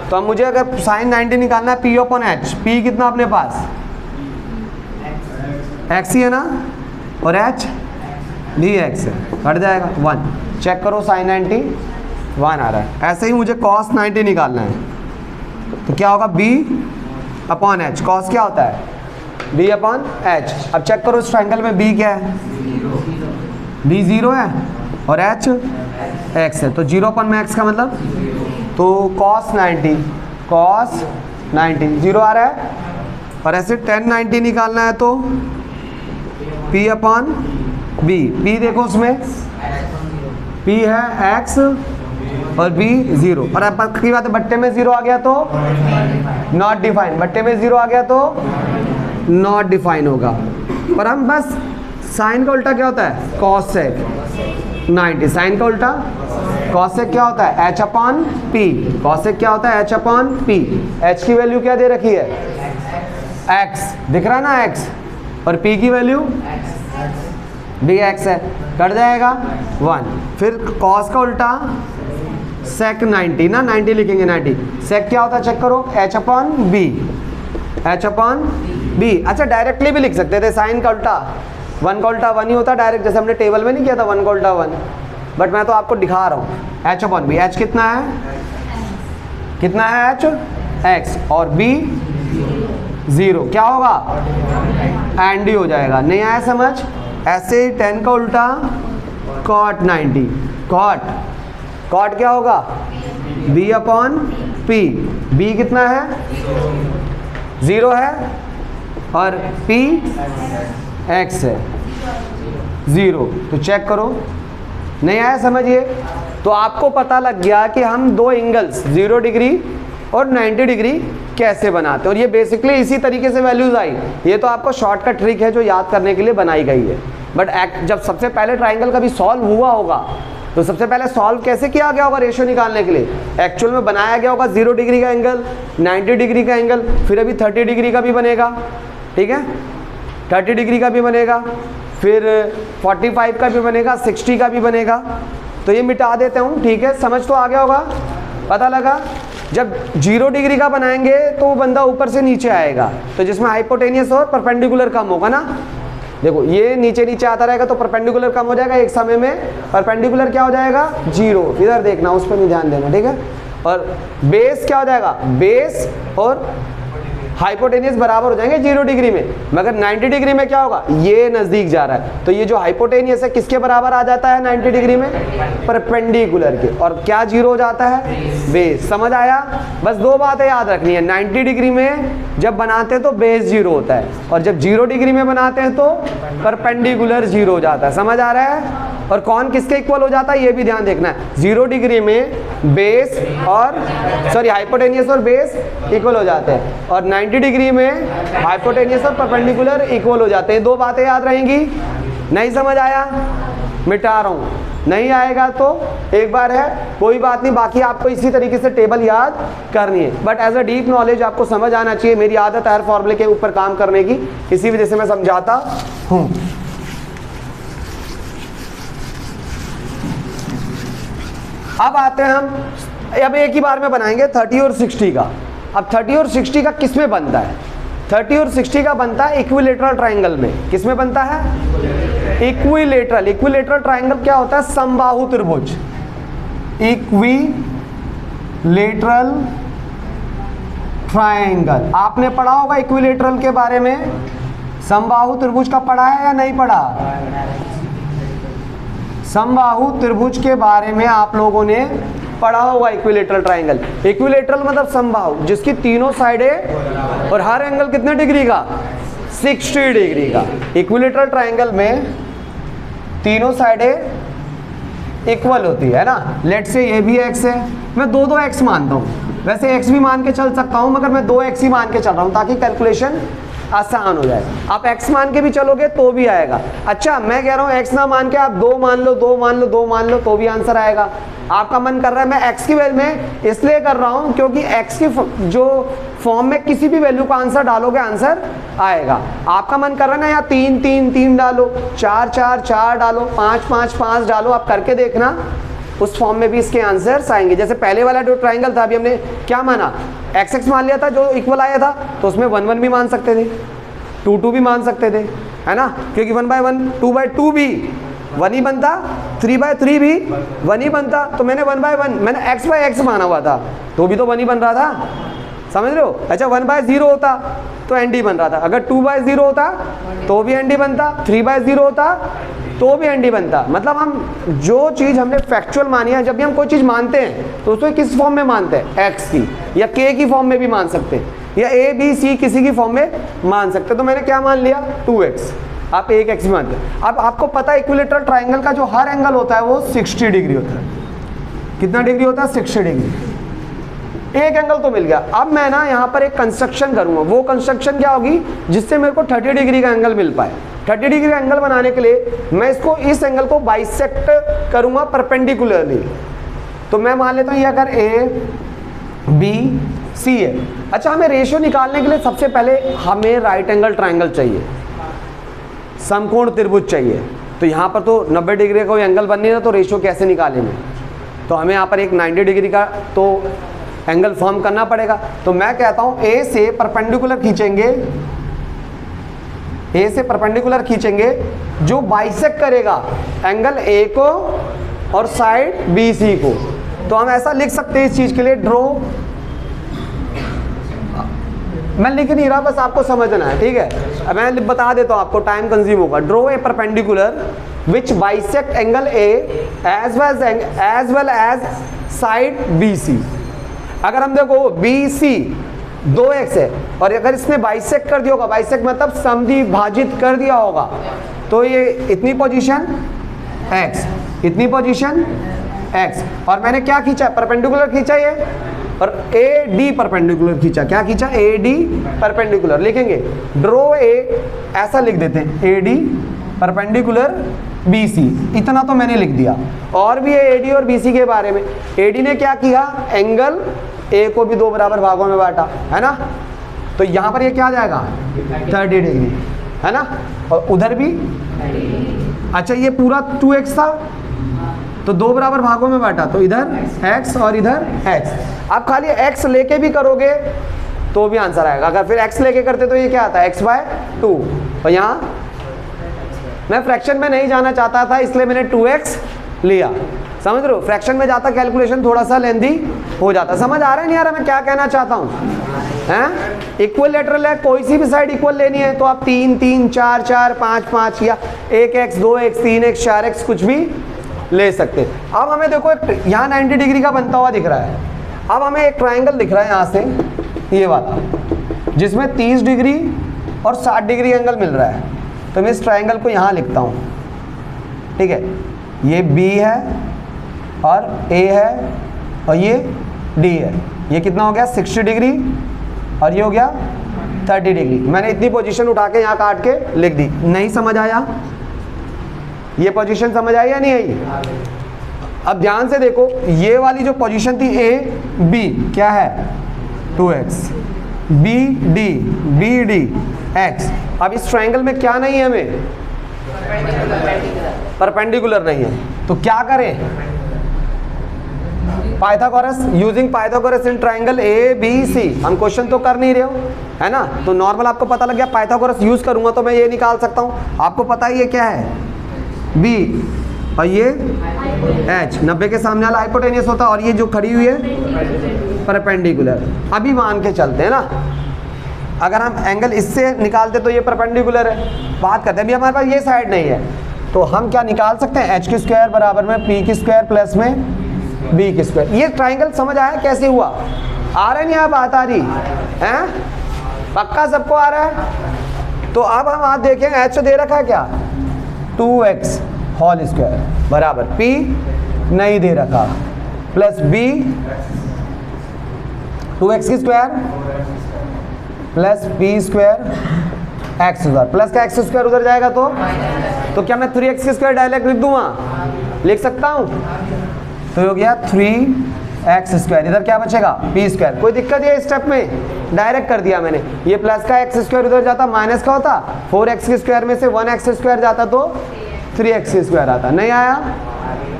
तो अब मुझे अगर साइन 90 निकालना है, P अपॉन H, P कितना अपने पास? x ही है ना, और H भी x है, हट जाएगा 1। चेक करो साइन 90 1 आ रहा है। ऐसे ही मुझे कॉस 90 निकालना है, तो क्या होगा? B upon H। कॉस क्या होता है? B upon H। अब चेक करो इस ट्रायंगल में B क्या है? B 0 है और H x है, तो 0 अपॉन x का मतलब, तो cos 90 0 आ रहा है। और ऐसे tan 90 निकालना है तो P अपॉन B। P देखो उसमें P है x और B 0, और अब की बात है बट्टे में 0 आ गया तो नॉट डिफाइन, बट्टे में 0 आ गया तो नॉट डिफाइन होगा। और हम बस साइन का उल्टा क्या होता है? cos sec 90। साइन का उल्टा cos sec क्या होता है? h upon p। cos sec क्या होता है? h upon p। h की वैल्यू क्या दे रखी है? x दिख रहा है ना, x, और p की वैल्यू dx है, कट जाएगा 1। फिर cos का उल्टा sec 90 ना, 90 लिखेंगे 90। sec क्या होता है चेक करो? h upon b, h upon b। अच्छा डायरेक्टली भी लिख सकते थे साइन का उल्टा, 1 का उल्टा 1 ही होता है डायरेक्ट, जैसे हमने टेबल में नहीं किया था 1 का उल्टा 1, बट मैं तो आपको दिखा रहा हूँ। h अपॉन b, h कितना है? कितना है h? x, और b 0, क्या होगा? एंड ही हो जाएगा। नहीं आया समझ? ऐसे ही 10 का उल्टा cot 90, cot क्या होगा? b upon p। b कितना है? 0 है, और p x है 0, तो चेक करो। नहीं आया समझिए? तो आपको पता लग गया कि हम दो एंगल्स 0 डिग्री और 90 डिग्री कैसे बनाते हैं, और ये बेसिकली इसी तरीके से वैल्यूज आई। ये तो आपको शॉर्टकट ट्रिक है जो याद करने के लिए बनाई गई है, बट जब सबसे पहले ट्राइंगल कभी सॉल्व हुआ होगा तो सबसे पहले सॉल्व कैसे किया गया होगा रेशियो निकालने के लिए? एक्चुअल में बनाया गया होगा 0 डिग्री का एंगल, 90 डिग्री का एंगल, फिर अभी 30 डिग्री का भी बनेगा, ठीक है, 30 डिग्री का भी बनेगा, फिर 45 का भी बनेगा, 60 का भी बनेगा। तो ये मिटा देते हूँ, ठीक है, समझ तो आ गया होगा, पता लगा। जब 0 डिग्री का बनाएंगे तो वो बंदा ऊपर से नीचे आएगा, तो जिसमें हाइपोटेनियस और परपेंडिकुलर कम होगा ना। देखो ये नीचे नीचे आता रहेगा तो परपेंडिकुलर कम हो जाएगा, एक समय में परपेंडिकुलर क्या हो जाएगा? 0। इधर देखना, उस पर भी ध्यान देना, ठीक है। और बेस क्या हो जाएगा? बेस और हाइपोटेनियस बराबर हो जाएंगे 0 डिग्री में, मगर 90 डिग्री में क्या होगा? ये नजदीक जा रहा है, तो ये जो हाइपोटेनियस है किसके बराबर आ जाता है 90 डिग्री में? परपेंडिकुलर के। और क्या 0 हो जाता है? बेस। समझ आया? बस दो बातें याद रखनी है, 90 डिग्री में जब बनाते हैं तो बेस 0 होता है, और जब 0 डिग्री में बनाते हैं तो परपेंडिकुलर 0 हो जाता है। समझ आ रहा है? और कौन किसके इक्वल हो जाता है ये भी ध्यान देखना है। 0 डिग्री में बेस और हाइपोटेनियस और बेस इक्वल हो जाते हैं, और 90 डिग्री में हाइपोटेनियस और परपेंडिकुलर इक्वल हो जाते हैं। दो बातें याद रहेंगी। नहीं समझ आया? मिटा रहा हूँ, नहीं आएगा तो एक बार है, कोई बात नहीं, बाकी आपको इसी तरीके से टेबल याद करनी है, but as a deep knowledge आपको समझ आना चाहिए। मेरी आदत है हर फॉर्मूले के ऊपर काम करने की, इसी वजह से मैं समझाता हूँ। अब आते हैं हम, अब एक ही बार में बनाएंगे 30 और 60 का। अब 30 और 60 का किस में बनता है? 30 और 60 का बनता है इक्विलेटरल ट्राइंगल में। किसमें बनता है? इक्विलेटरल। इक्विलेटरल ट्राइंगल क्या होता है? समबाहु त्रिभुज। इक्विलेटरल ट्राइंगल आपने पढ़ा होगा इक्विलेटरल के बारे में, समबाहु त्रिभुज का पढ़ा है या नहीं पढ़ा? समबाहु त्रिभुज के बारे में आप लोगों ने पढ़ा होगा इक्विलेटरल ट्राइंगल। इक्विलेटरल मतलब समबाहु जिसकी तीनों साइडें और हर एंगल कितने डिग्री का? 60 डिग्री का। इक्विलेटरल ट्राइंगल में तीनों साइडें इक्वल होती है ना। लेट से ये भी x है, मैं दो x मानता हूँ, वैसे x भी मान के चल सकता हूँ मगर मैं 2x ही मान के चल रहा हूँ ताकि कैलकुलेशन आसान हो जाए। आप x मान के भी चलोगे तो भी आएगा। अच्छा मैं कह रहा हूँ x ना मान के आप 2 मान लो, 2 मान लो, 2 मान लो तो भी आंसर आएगा। आपका मन कर रहा है मैं x की वैल्यू में इसलिए कर रहा हूँ क्योंकि x की जो फॉर्म में किसी भी वैल्यू का आंसर डालोगे आंसर आएगा। आपका मन कर रहा है ना यहाँ 3 3 3 डालो, 4 4 4 डालो, 5 5 5 डालो, आप करके देखना उस फॉर्म में भी इसके आंसर्स आएंगे। जैसे पहले वाला जो ट्राइंगल था अभी हमने क्या माना? x x मान लिया था जो इक्वल आया था, तो उसमें 1 1 भी मान सकते थे, 2 2 भी मान सकते थे, है ना, क्योंकि 1 बाय 1 2 बाय 2 भी 1 ही बनता, 3 बाय 3 भी 1 ही बनता। तो मैंने 1 बाय 1 मैंने x बाय x माना हुआ था तो भी तो 1 ही बन रहा था, समझ रहे हो? अच्छा 1 बाय 0 होता तो ND बन रहा था, अगर 2 बाय 0 होता तो भी ND बनता, 3 बाय 0 होता तो भी ND बनता। मतलब हम जो चीज़ हमने फैक्चुअल मानी है, जब भी हम कोई चीज़ मानते हैं तो उसको किस फॉर्म में मानते हैं? x की या k की फॉर्म में भी मान सकते हैं, या a b c किसी की फॉर्म में मान सकते हैं। तो मैंने क्या मान लिया? 2x, आप 1x मानते हैं। अब आपको पता है इक्विलेटरल ट्राइंगल का जो हर एंगल होता है वो 60 डिग्री होता है। कितना डिग्री होता है? 60 डिग्री। एक एंगल तो मिल गया। अब मैं ना यहाँ पर एक कंस्ट्रक्शन करूँगा, वो कंस्ट्रक्शन क्या होगी? जिससे मेरे को 30 डिग्री का एंगल मिल पाए। 30 डिग्री का एंगल बनाने के लिए मैं इसको इस एंगल को बाइसेक्ट करूँगा परपेंडिकुलरली। तो मैं मान लेता हूँ ये अगर A B C है। अच्छा हमें रेशियो निकालने के लिए सबसे पहले हमें राइट एंगल ट्राइंगल चाहिए, समकोण त्रिभुज चाहिए। तो यहाँ पर तो 90 डिग्री का कोई एंगल बन नहीं रहा, तो रेशियो कैसे निकालेंगे? तो हमें यहाँ पर एक 90 डिग्री का तो एंगल फॉर्म करना पड़ेगा। तो मैं कहता हूँ A से परपेंडिकुलर खींचेंगे, A से परपेंडिकुलर खींचेंगे जो बाइसेक्ट करेगा एंगल A को और साइड BC को। तो हम ऐसा लिख सकते हैं इस चीज़ के लिए, ड्रो, मैं लिख नहीं रहा बस आपको समझना है, ठीक है? अब मैं बता देता हूँ आपको, टाइम कंज्यूम होगा। Draw a perpendicular which bisect angle A as well as side BC। अगर हम देखो BC 2x है और अगर इसने बाइसेक्ट कर दिया होगा, बाइसेक्ट मतलब समद्विभाजित कर दिया होगा, तो ये इतनी पोजीशन x, इतनी पोजीशन x, और मैंने क्या खींचा? परपेंडिकुलर खींचा ये, और AD परपेंडिकुलर खींचा। क्या खींचा? AD perpendicular. लिखेंगे ड्रो A, ऐसा लिख देते हैं AD परपेंडिकुलर BC। इतना तो मैंने लिख दिया। और भी है AD और BC के बारे में। AD ने क्या किया? एंगल A को भी 2 बराबर भागों में बांटा, है ना। तो यहाँ पर ये क्या आ जाएगा? 30 डिग्री, है ना। और उधर भी, अच्छा ये पूरा 2x था तो 2 बराबर भागों में बांटा, तो इधर x और इधर x। आप खाली x लेके भी करोगे तो भी आंसर आएगा। अगर फिर x लेके करते तो ये क्या आता है? x by 2। और यहाँ मैं फ्रैक्शन में नहीं जाना चाहता था इसलिए मैंने 2x लिया, समझ रहे हो? फ्रैक्शन में जाता कैलकुलेशन थोड़ा सा लेंदी हो जाता। समझ आ रहा है नहीं आ रहा मैं क्या कहना चाहता हूँ? हैं, इक्विलेटरल है, कोई सी भी साइड इक्वल लेनी है तो आप 3 3 4 4 5 5 या 1x 2x 3x 4x कुछ भी ले सकते हैं। अब हमें देखो यहाँ 90 डिग्री का बनता हुआ दिख रहा है। अब हमें एक ट्राइंगल दिख रहा है यहाँ से ये वाला, जिसमें 30 डिग्री और 60 डिग्री एंगल मिल रहा है। तो मैं इस ट्राइंगल को यहाँ लिखता हूँ, ठीक है। ये B है और A है और ये D है। ये कितना हो गया? 60 डिग्री और ये हो गया 30 डिग्री। मैंने इतनी पोजीशन उठा के यहाँ काट के लिख दी। नहीं समझ आया? ये पोजीशन समझ आई या नहीं आई? अब ध्यान से देखो, ये वाली जो पोजीशन थी A B क्या है? 2x, B D, B D x। अब इस ट्राइंगल में क्या नहीं है? हमें परपेंडिकुलर नहीं है। तो क्या करें? Pythagoras, using Pythagoras in triangle A B C. हम क्वेश्चन तो कर नहीं रहे हो, है ना, तो नॉर्मल आपको पता लग गया। पाइथागोरस यूज करूंगा तो मैं ये निकाल सकता हूँ। आपको पता ही ये क्या है, बी, और ये एच 90 के सामने वाला हाइपोटेनियस होता है, और ये जो खड़ी हुई है परपेंडिकुलर। अभी मान के चलते हैं ना, अगर हम एंगल इससे निकालते तो ये परपेंडिकुलर है। बात करते हैं, अभी हमारे पास ये साइड नहीं है, तो हम क्या निकाल सकते हैं, एच की स्क्वायर बराबर में पी की स्क्वायर प्लस में बी की स्क्वायर। ये ट्राइंगल समझ आया कैसे हुआ? आ रहा है नहीं, आप बात आ रही है, पक्का सबको आ रहा है? तो अब हम आज देखें, एच दे रखा है क्या, 2x होल स्क्वायर बराबर p नहीं दे रखा प्लस b 2x की square plus p square x उधर, प्लस का x स्क्वायर उधर जाएगा तो क्या मैं 3x की स्क्वायर डायरेक्ट लिख दूंगा, लिख सकता हूं? तो हो गया 3x स्क्वायर, इधर क्या बचेगा p स्क्वायर। कोई दिक्कत है इस स्टेप में? डायरेक्ट कर दिया मैंने। ये प्लस का x स्क्वायर उधर जाता, माइनस का होता, 4x की स्क्वायर में से 1x स्क्वायर जाता तो 3x स्क्वायर आता, नहीं आया।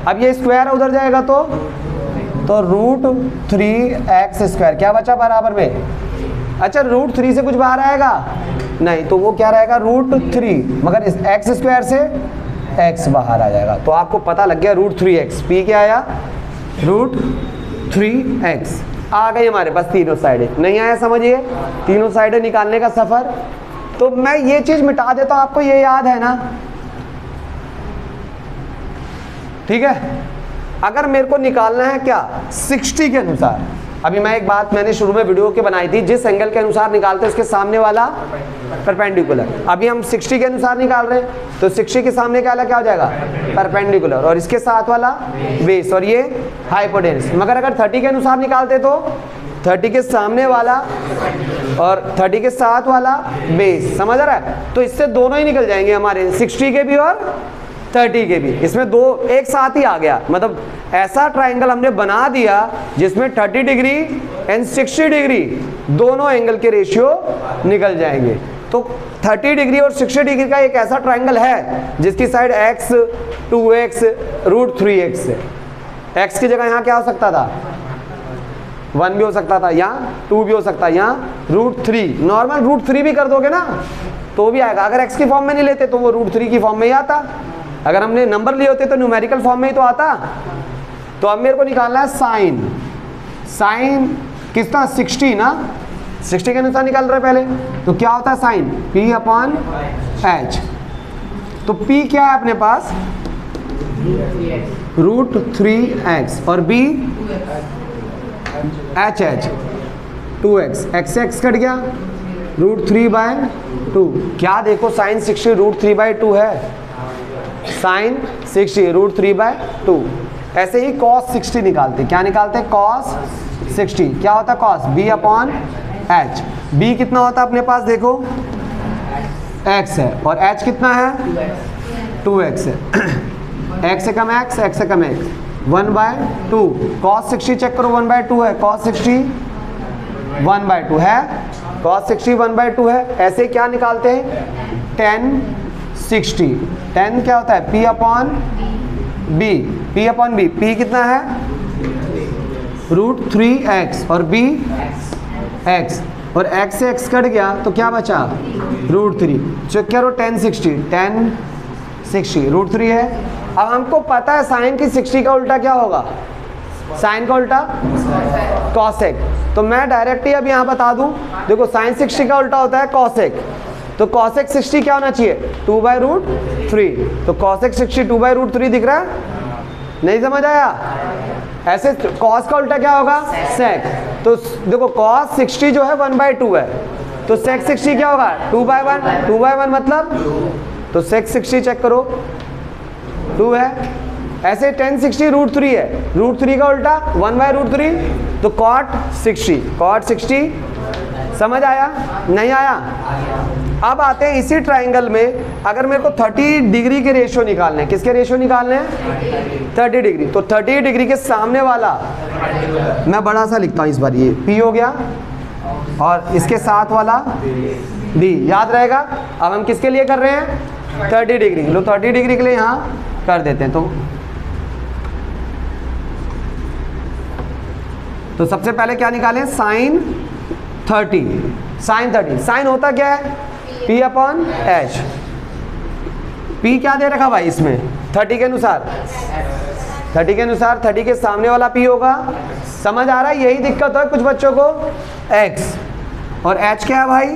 अब ये स्क्वायर उधर जाएगा तो रूट 3x स्क्वायर क्या बचा बराबर में? अच्छा, रूट 3 से कुछ बाहर आएगा नहीं, तो वो क्या रहेगा रूट 3, मगर इस x स्क्वायर से x बाहर आ जाएगा। तो आपको पता लग गया रूट 3x, p क्या आया रूट 3x। आ गई हमारे पास तीनों साइडें। नहीं आया समझिए, तीनों साइडें निकालने का सफर। तो मैं ये चीज मिटा देता हूं, आपको ये याद है ना, ठीक है। अगर मेरे को निकालना है क्या 60 के अनुसार, अभी मैं एक बात मैंने शुरू में वीडियो के बनाई थी, जिस एंगल के अनुसार निकालते हैं उसके सामने वाला परपेंडिकुलर। अभी हम 60 के अनुसार निकाल रहे हैं, तो 60 के सामने क्या हो जाएगा परपेंडिकुलर, और इसके साथ वाला बेस, और ये हाइपोटेन्यूस। मगर अगर 30 के अनुसार निकालते तो 30 के सामने वाला और 30 के साथ वाला बेस, समझ आ रहा है? तो इससे दोनों ही निकल जाएंगे हमारे, 60 के भी और 30 के भी। इसमें दो एक साथ ही आ गया, मतलब ऐसा ट्राइंगल हमने बना दिया जिसमें 30 डिग्री एंड 60 डिग्री दोनों एंगल के रेशियो निकल जाएंगे। तो 30 डिग्री और 60 डिग्री का एक ऐसा ट्राइंगल है जिसकी side x 2x root 3x है। x की जगह यहाँ क्या हो सकता था 1 भी हो सकता था, यहाँ 2 भी हो सकता है, यहाँ रूट 3। नॉर्मल रूट 3 भी कर दोगे ना तो भी आएगा। अगर x की फॉर्म में नहीं लेते तो वो रूट 3 की फॉर्म में ही आता। अगर हमने नंबर लिए होते तो न्यूमेरिकल फॉर्म में ही तो आता। तो अब मेरे को निकालना है साइन। साइन कितना 60 ना, 60 के अनुसार निकाल रहे पहले। तो क्या होता है साइन p अपॉन h। तो p क्या है अपने पास रूट 3x और b h 2x, x से x कट गया रूट 3/2। क्या देखो साइन 60 रूट 3/2 है, साइन 60 रूट 3/2। ऐसे ही कॉस 60 निकालते, क्या निकालते हैं कॉस 60। क्या होता है cos b upon h। b कितना होता है अपने पास देखो x है, और h कितना है 2x है। x से कम x, x से कम x 1/2। कॉस 60 चेक करो 1/2 है, कॉस 60 1/2 है, कॉस 60 1/2 है। ऐसे क्या निकालते हैं tan 60। tan क्या होता है p upon b, p upon b। p कितना है रूट 3x और b x, और x से x कट गया तो क्या बचा रूट 3। चेक करो tan 60 रूट 3 है। अब हमको पता है साइन की 60 का उल्टा क्या होगा, साइन का उल्टा कॉसेक। तो मैं डायरेक्ट ही अब यहाँ बता दूं, देखो साइन 60 का उल्टा होता है कॉसेक। तो कॉसेक 60 क्या होना चाहिए 2/√3। तो कॉसेक 60 2/√3 दिख रहा है, नहीं समझ आया? ऐसे कॉस का उल्टा क्या होगा सेक। तो देखो कॉस 60 जो है 1/2 है, तो सेक 60 क्या होगा 2/1। 2/1 मतलब, तो सेक 60 चेक करो 2 है। ऐसे tan 60 रूट 3 है, रूट 3 का उल्टा 1/√3। तो cot 60 समझ आया नहीं आया? अब आते हैं इसी ट्राइंगल में, अगर मेरे को 30 डिग्री के रेशियो निकालने हैं, किसके रेशियो निकालने हैं 30 डिग्री। तो 30 डिग्री के सामने वाला मैं बड़ा सा लिखता हूँ इस बार, ये P हो गया, और इसके साथ वाला D याद रहेगा। अब हम किसके लिए कर रहे हैं 30 डिग्री। लो 30 डिग्री के लिए यहाँ कर देते हैं। तो तो सबसे पहले क्या निकालें, साइन 30। साइन 30 साइन होता क्या है, P अपॉन H। P क्या दे रखा भाई इसमें 30 के अनुसार, 30 के अनुसार 30 के सामने वाला P होगा। समझ आ रहा है, यही दिक्कत है कुछ बच्चों को, X और H क्या है भाई।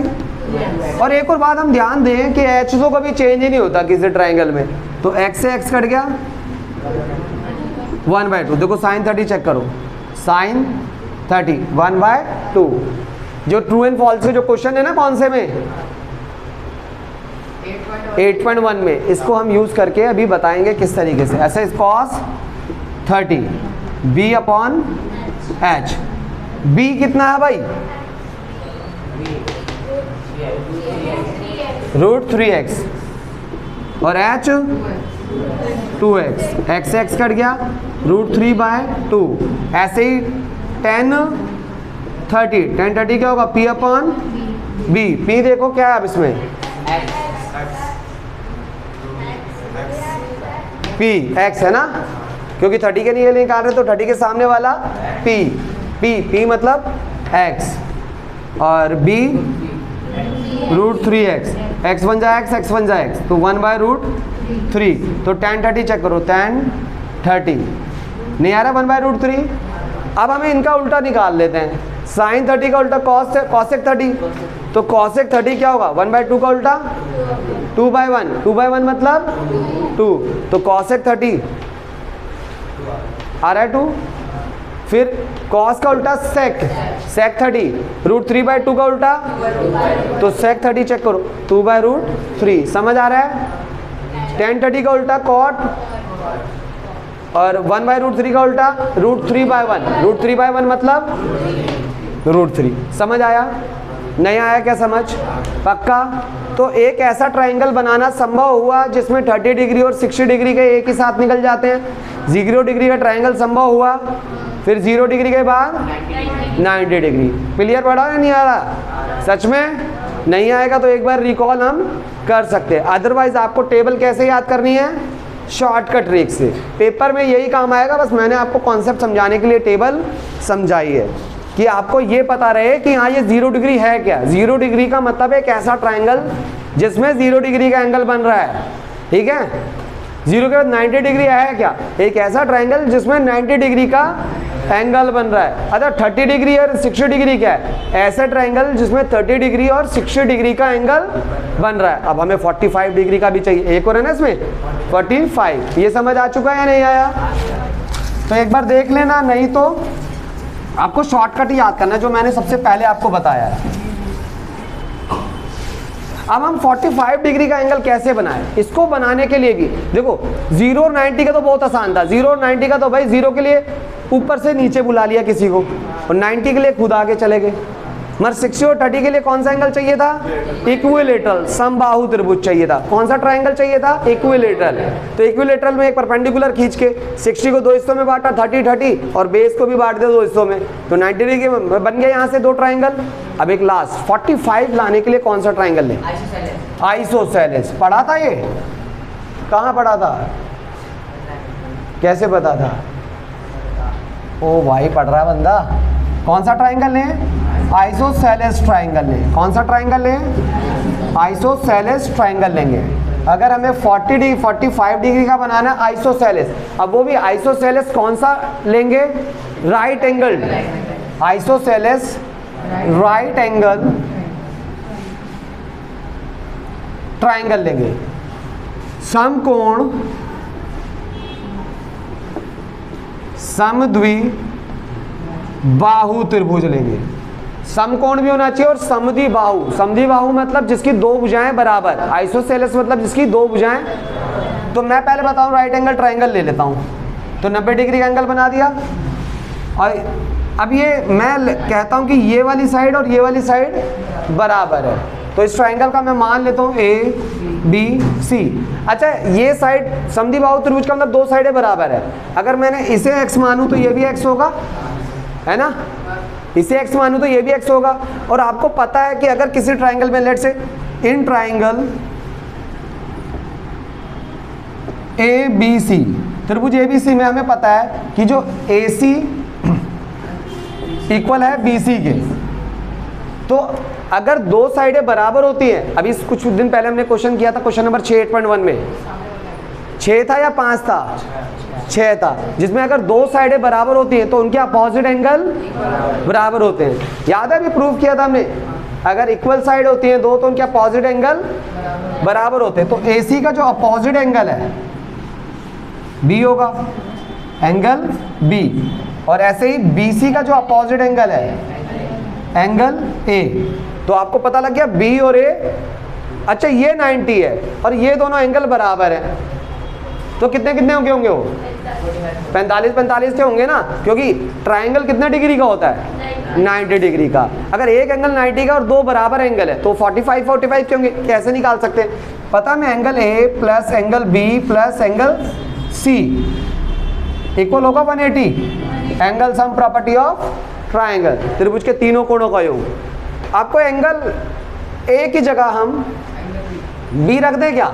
और एक और बात हम ध्यान दें कि H तो कभी चेंज ही नहीं होता किसी ट्रायंगल में, तो X से X कट गया 1/2। देखो साइन 30 चेक करो, साइन 30 1/2। जो ट्रू एंड फॉल्स के जो क्वेश्चन है ना कौन से में 8.1 में, इसको हम यूज करके अभी बताएंगे किस तरीके से। ऐसे cos 30 B upon H। B कितना है भाई, √3x और H 2x, x से x कट गया √3/2। ऐसे ही tan 30 क्या होगा, P अपॉन B। P देखो क्या है अब इसमें P x है ना, क्योंकि 30 के लिए निकाल रहे तो 30 के सामने वाला P मतलब x और B √3x, x बन जाए x बन जाए x, तो 1/√3। तो tan 30 चेक करो, tan 30 नहीं आ रहा 1/√3। अब हमें इनका उल्टा निकाल लेते हैं, sin 30 का उल्टा cosec 30, तो cosec 30 क्या होगा 1/2 का उल्टा 2/1, 2/1 मतलब 2, तो cosec 30 आ रहा है 2। फिर cos का उल्टा sec 30 √3/2 का उल्टा, तो sec 30 चेक करो 2/√3। समझ आ रहा है। tan 30 का उल्टा cot और 1/√3 का उल्टा √3/1, √3/1 मतलब √3। समझ आया, नहीं आया क्या समझ, पक्का। तो एक ऐसा ट्रायंगल बनाना संभव हुआ जिसमें 30 डिग्री और 60 डिग्री के एक ही साथ निकल जाते हैं। 0 डिग्री का ट्रायंगल संभव हुआ, फिर 0 डिग्री के बाद 90 डिग्री। क्लियर पड़ा या नहीं आ रहा, सच में नहीं आएगा तो एक बार रिकॉल हम कर सकते हैं। अदरवाइज आपको टेबल कैसे याद करनी है, शॉर्टकट ट्रिक से। पेपर में यही काम आएगा, बस मैंने आपको कॉन्सेप्ट समझाने के लिए टेबल समझाई है कि आपको ये पता रहे कि हाँ ये 0 डिग्री है क्या। 0 डिग्री का मतलब एक ऐसा ट्रायंगल जिसमें 0 डिग्री का एंगल बन रहा है, ठीक है। 0 के बाद 90 डिग्री है क्या, एक ऐसा ट्रायंगल जिसमें 90 डिग्री का एंगल बन रहा है। अच्छा 30 डिग्री और 60 डिग्री क्या है, ऐसा ट्रायंगल जिसमें 30 डिग्री और 60 डिग्री का एंगल बन रहा है। अब हमें 45 डिग्री का भी चाहिए, एक और है ना इसमें 45। ये समझ आ चुका है या नहीं आया, तो एक बार देख लेना, नहीं तो आपको शॉर्टकट ही याद करना है जो मैंने सबसे पहले आपको बताया है। अब हम 45 डिग्री का एंगल कैसे बनाएं, इसको बनाने के लिए भी देखो 0 और 90 का तो बहुत आसान था। 0 और 90 का तो भाई 0 के लिए ऊपर से नीचे बुला लिया किसी को, और 90 के लिए खुद आगे चले गए। मगर 60 और 30 के लिए कौन सा एंगल चाहिए था, इक्विलेटरल समबाहु त्रिभुज चाहिए था। कौन सा ट्रायंगल चाहिए था, इक्विलेटरल। तो इक्विलेटरल में एक परपेंडिकुलर खींच के 60 को 2 हिस्सों में बांटा, 30 और बेस को भी बांट दिया 2 हिस्सों में, तो 90 डिग्री के बन गए यहाँ से 2 ट्रायंगल। अब एक लास्ट 45 लाने के लिए कौन सा ट्रायंगल लें, आइसोसेलेस। पढ़ा था ये, कहाँ पढ़ा था, कैसे पता था, ओ भाई पढ़ रहा है बंदा। कौन सा ट्रायंगल लें, आइसोसेलेस ट्रायंगल लें। कौन सा ट्रायंगल लें, आइसोसेलेस ट्रायंगल लेंगे। अगर हमें 45 डिग्री का बनाना है आइसोसेलेस, अब वो भी आइसोसेलेस कौन सा लेंगे, right angle isosceles, right angle triangle लेंगे। समकोण समद्वि बाहु त्रिभुज लेंगे। समकोण भी होना चाहिए और समद्वि बाहु। समद्वि बाहु मतलब जिसकी 2 भुजाएं बराबर, आइसोसेलेस मतलब जिसकी 2 भुजाएं। तो मैं पहले बताऊं राइट एंगल ट्रायंगल ले लेता हूं, तो 90 डिग्री का एंगल बना दिया। और अब ये मैं कहता हूं कि ये वाली साइड और ये वाली साइड बराबर है, तो इस ट्रायंगल का मैं मान लेता हूं ABC। अच्छा ये साइड समद्वि बाहु त्रिभुज का मतलब 2 साइडें बराबर है। अगर मैंने इसे x मानूं तो ये भी x होगा, है ना, इसे x मानूं तो ये भी x होगा। और आपको पता है कि अगर किसी ट्रायंगल में लेट से इन ट्रायंगल ABC, त्रिभुज ABC में हमें पता है कि जो AC इक्वल है BC के। तो अगर दो साइडें बराबर होती हैं, अभी कुछ दिन पहले हमने क्वेश्चन किया था, क्वेश्चन नंबर 6 8.1 में 6 था या 5 था? 6 था, जिसमें अगर दो साइडें बराबर होती हैं तो उनके अपोजिट एंगल बराबर होते हैं। याद है, अभी प्रूव किया था हमने, अगर इक्वल साइड होती हैं दो तो उनके अपोजिट एंगल बराबर होते हैं। तो AC का जो अपोजिट एंगल है B होगा, एंगल B, और ऐसे ही BC का जो अपोजिट एंगल है एंगल A। तो आपको पता लग गया B और A, अच्छा ये 90 है और ये दोनों एंगल बराबर हैं, तो कितने कितने होंगे वो 45 के होंगे ना, क्योंकि ट्रायंगल कितने डिग्री का होता है 90 डिग्री का। अगर एक एंगल 90 का और दो बराबर एंगल है तो 45 के होंगे। कैसे निकाल सकते हैं? पता मैं angle A plus angle B plus angle C equal होगा 180, angle sum property of triangle, त्रिभुज के तीनों कोणों का योग। आपको एंगल A की जगह हम B रख दें क्या?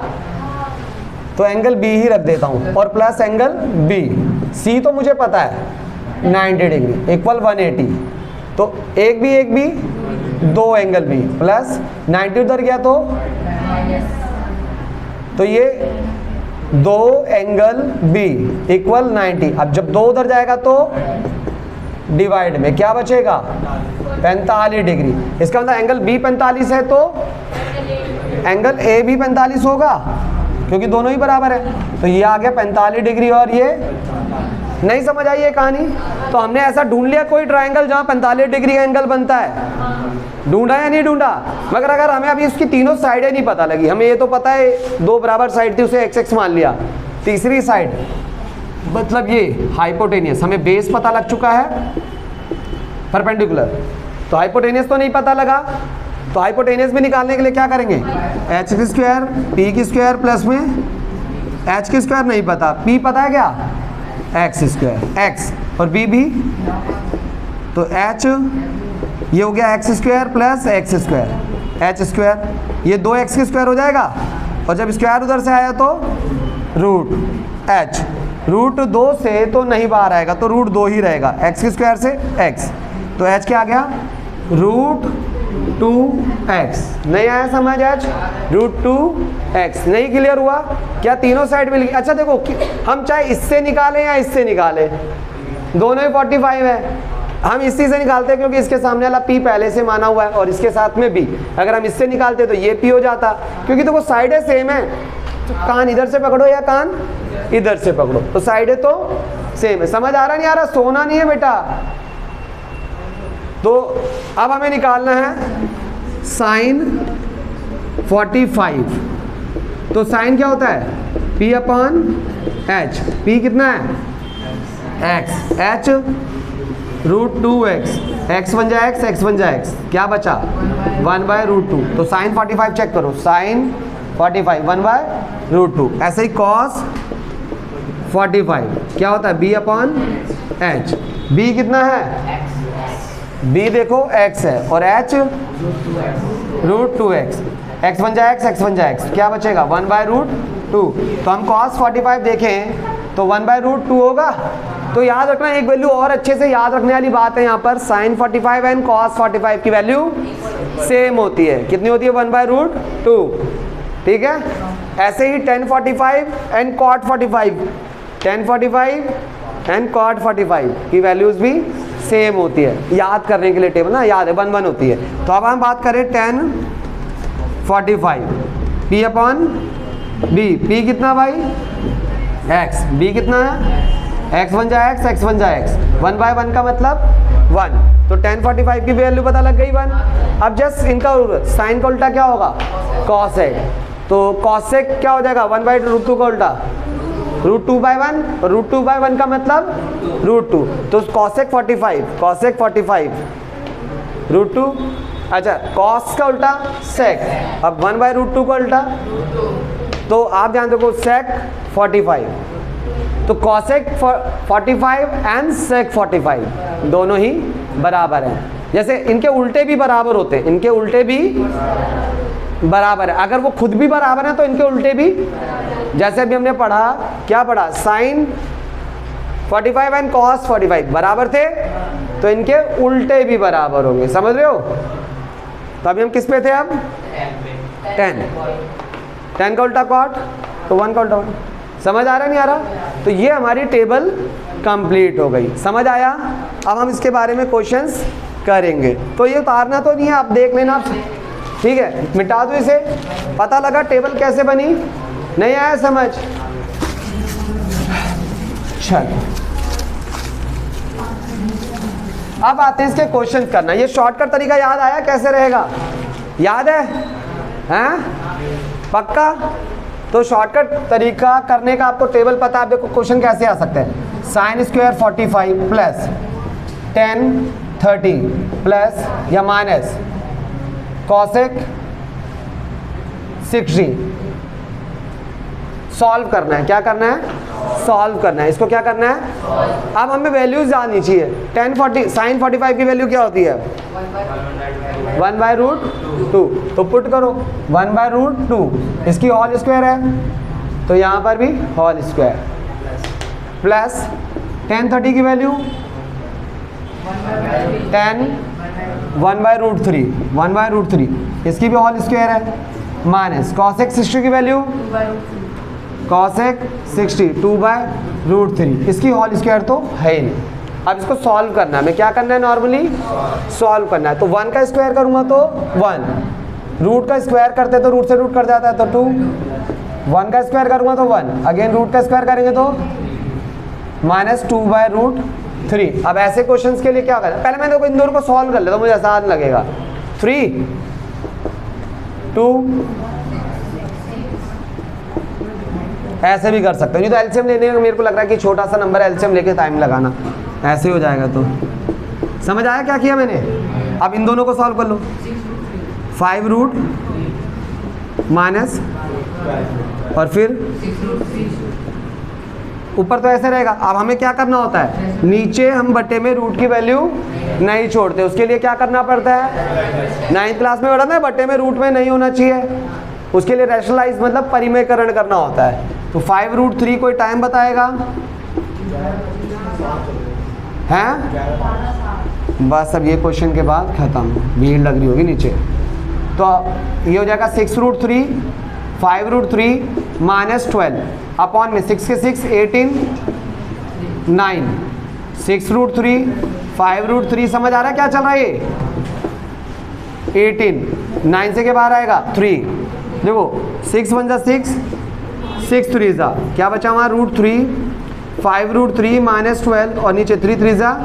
तो एंगल B ही रख देता हूं और प्लस एंगल B। C तो मुझे पता है 90 डिग्री इक्वल 180, तो एक भी दो एंगल B प्लस 90 उधर गया तो ये दो एंगल B इक्वल 90। अब जब दो उधर जाएगा तो डिवाइड में क्या बचेगा 45 डिग्री। इसका मतलब एंगल B 45 है तो एंगल A भी 45 होगा, क्योंकि दोनों ही बराबर है। तो ये आ गया 45 डिग्री और ये नहीं समझ आई ये कहानी। तो हमने ऐसा ढूंढ लिया कोई ट्रायंगल जहां 45 डिग्री का एंगल बनता है, ढूंढा या नहीं ढूंढा? मगर अगर हमें अभी इसकी तीनों साइडें नहीं पता लगी, हमें ये तो पता है दो बराबर साइड थी उसे x मान लिया, तीसरी साइड मतलब ये हाइपोटेनियस, हमें बेस पता लग चुका है परपेंडिकुलर, तो हाइपोटेनियस तो नहीं पता लगा। तो हाइपोटेनियस में निकालने के लिए क्या करेंगे? h की स्क्वायर p की स्क्वायर प्लस में h की स्क्वायर नहीं पता, p पता है क्या? x स्क्वायर, x और b भी, तो h ये हो गया x square plus x square, h square, ये 2x की स्क्वायर हो जाएगा, और जब स्क्वायर उधर से आया तो रूट h, रूट 2 से तो नहीं बाहर आएगा तो रूट 2 ही रहेगा, x की स्क्वायर से x, तो h क्या आ गया? Root 2x। नहीं आया समझ आज? Root 2x। नहीं क्लियर हुआ क्या? तीनों साइड मिल गई। अच्छा देखो, हम चाहे इससे निकालें या इससे निकालें, दोनों ही 45 है। हम इसी से निकालते हैं क्योंकि इसके सामने वाला p पहले से माना हुआ है और इसके साथ में b। अगर हम इससे निकालते तो ये p हो जाता, क्योंकि देखो साइडें सेम है, तो कान इधर से पकड़ो या कान इधर से पकड़ो, तो साइडें तो सेम है। समझ आ रहा नहीं आ रहा? सोना नहीं है बेटा। तो अब हमें निकालना है साइन 45। तो साइन क्या होता है? p upon h। p कितना है? x, h root 2x, x बन जाए x बन जाए x, क्या बचा? 1/√2। तो साइन 45 चेक करो, साइन 45 1/√2। ऐसे ही कॉस 45 क्या होता है? b upon h। b कितना है? b देखो x है और h रूट 2x, x बन जाए x बन जाए x, क्या बचेगा? 1/√2। तो हम cos 45 देखें तो 1/√2 होगा। तो याद रखना एक वैल्यू और अच्छे से याद रखने वाली बात है यहाँ पर, sin 45 एंड cos 45 की वैल्यू सेम होती है। कितनी होती है? 1/√2। ठीक है। ऐसे ही tan 45 and cot 45, tan 45 and cot 45 की वैल्यूज भी सेम होती है। याद करने के लिए टेबल ना याद है 1 होती है। तो अब हम बात करें tan 45 p upon b। p कितना भाई? x। b कितना है? x बन जाए x बन जाए x, 1/1 का मतलब 1। तो tan 45 की वैल्यू पता लग गई 1। अब जस्ट इनका साइन का उल्टा क्या होगा? cosec। तो cosec क्या हो जाएगा? 1/√2 का उल्टा रूट 2/1, और रूट 2/1 का मतलब रूट 2। तो cosec 45 रूट 2। अच्छा cos का उल्टा sec, अब 1/√2 का उल्टा, तो आप ध्यान देखो sec 45। तो cosec 45 एंड sec 45 दोनों ही बराबर हैं। जैसे इनके उल्टे भी बराबर होते हैं, इनके उल्टे भी बराबर है। अगर वो खुद भी बराबर है तो इनके उल्टे भी, जैसे अभी हमने पढ़ा, क्या पढ़ा? sin 45 एंड cos 45 बराबर थे, तो इनके उल्टे भी बराबर होंगे, समझ रहे हो। तो अभी हम किस पे थे, अब 10 का उल्टा कॉट तो 1 का उल्टा 1। समझ आ रहा नहीं आ रहा। तो ये हमारी टेबल कंप्लीट हो गई, समझ आया। अब हम इसके बारे में क्वेश्चंस करेंगे। तो ये उतारना तो नहीं है, आप देख लेना, ठीक है, मिटा दो इसे। पता लगा टेबल कैसे बनी, नहीं आया समझ, चल। अब आते हैं इसके क्वेश्चन करना। ये शॉर्टकट तरीका याद आया कैसे रहेगा, याद है, हैं पक्का। तो शॉर्टकट तरीका करने का आपको टेबल पता है। आप देखो क्वेश्चन कैसे आ सकते हैं, साइन स्क्वायर 45 प्लस 10 30 प्लस या माइनस कॉसेक 60। सॉल्व करना है, क्या करना है, सॉल्व करना है। इसको क्या करना है, अब हमें वैल्यूज जाननी चाहिए। 10 40 साइन 45 की वैल्यू क्या होती है, 1/√2। तो पुट करो 1/√2, इसकी होल स्क्वायर है तो यहाँ पर भी होल स्क्वायर, प्लस 10 30 की वैल्यू 10 1/√3 इसकी भी होल स्क्वायर है, माइनस कॉसेक 60 की वैल्यू कॉसेक 60 2/√3 इसकी होल स्क्वायर तो है ही नहीं। अब इसको सॉल्व करना है, हमें क्या करना है, नॉर्मली सॉल्व करना है। तो 1 का स्क्वायर करूँगा तो 1, रूट का स्क्वायर करते तो रूट से रूट कट जाता है तो 2, 1 का स्क्वायर करूँगा तो 1, अगेन रूट का स्क्वायर करेंगे तो माइनस 2/√3। अब ऐसे क्वेश्चंस के लिए क्या करें, पहले मैं देखो इन दोनों को सॉल्व कर लेता हूँ, मुझे आसान लगेगा। 3 2 ऐसे भी कर सकते हो, नहीं तो एलसीएम लेने में मेरे को लग रहा है कि छोटा सा नंबर एलसीएम लेके टाइम लगाना, ऐसे हो जाएगा। तो समझ आया क्या किया मैंने। अब इन दोनों को सॉल्व कर लो, 5 माइनस और फिर ऊपर तो ऐसे रहेगा। अब हमें क्या करना होता है, नीचे हम बट्टे में रूट की वैल्यू नहीं छोड़ते, उसके लिए क्या करना पड़ता है, 9th क्लास में पढ़ा था, बट्टे में रूट में नहीं होना चाहिए, उसके लिए रैशनलाइज मतलब परिमेयकरण करना होता है। तो 5√3 कोई टाइम बताएगा, हैं बस। अब ये क्वेश्चन के बाद खत्म, भीड़ लग रही होगी नीचे। तो ये हो जाएगा 6√3 5√3 माइनस 12 अपॉन में 6 के 6 18 9 6√3 5√3 समझ आ रहा है क्या चल रहा है ये, 18 9 से के बाहर आएगा 3, देखो 6 1 जा 6 6 3 जा क्या बचा हमारा √3 5√3 माइनस 12 और नीचे 3 3 जा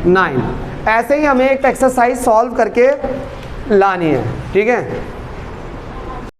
9। ऐसे ही हमें एक एक्सरसाइज सॉल्व करके लानी है, ठीक है।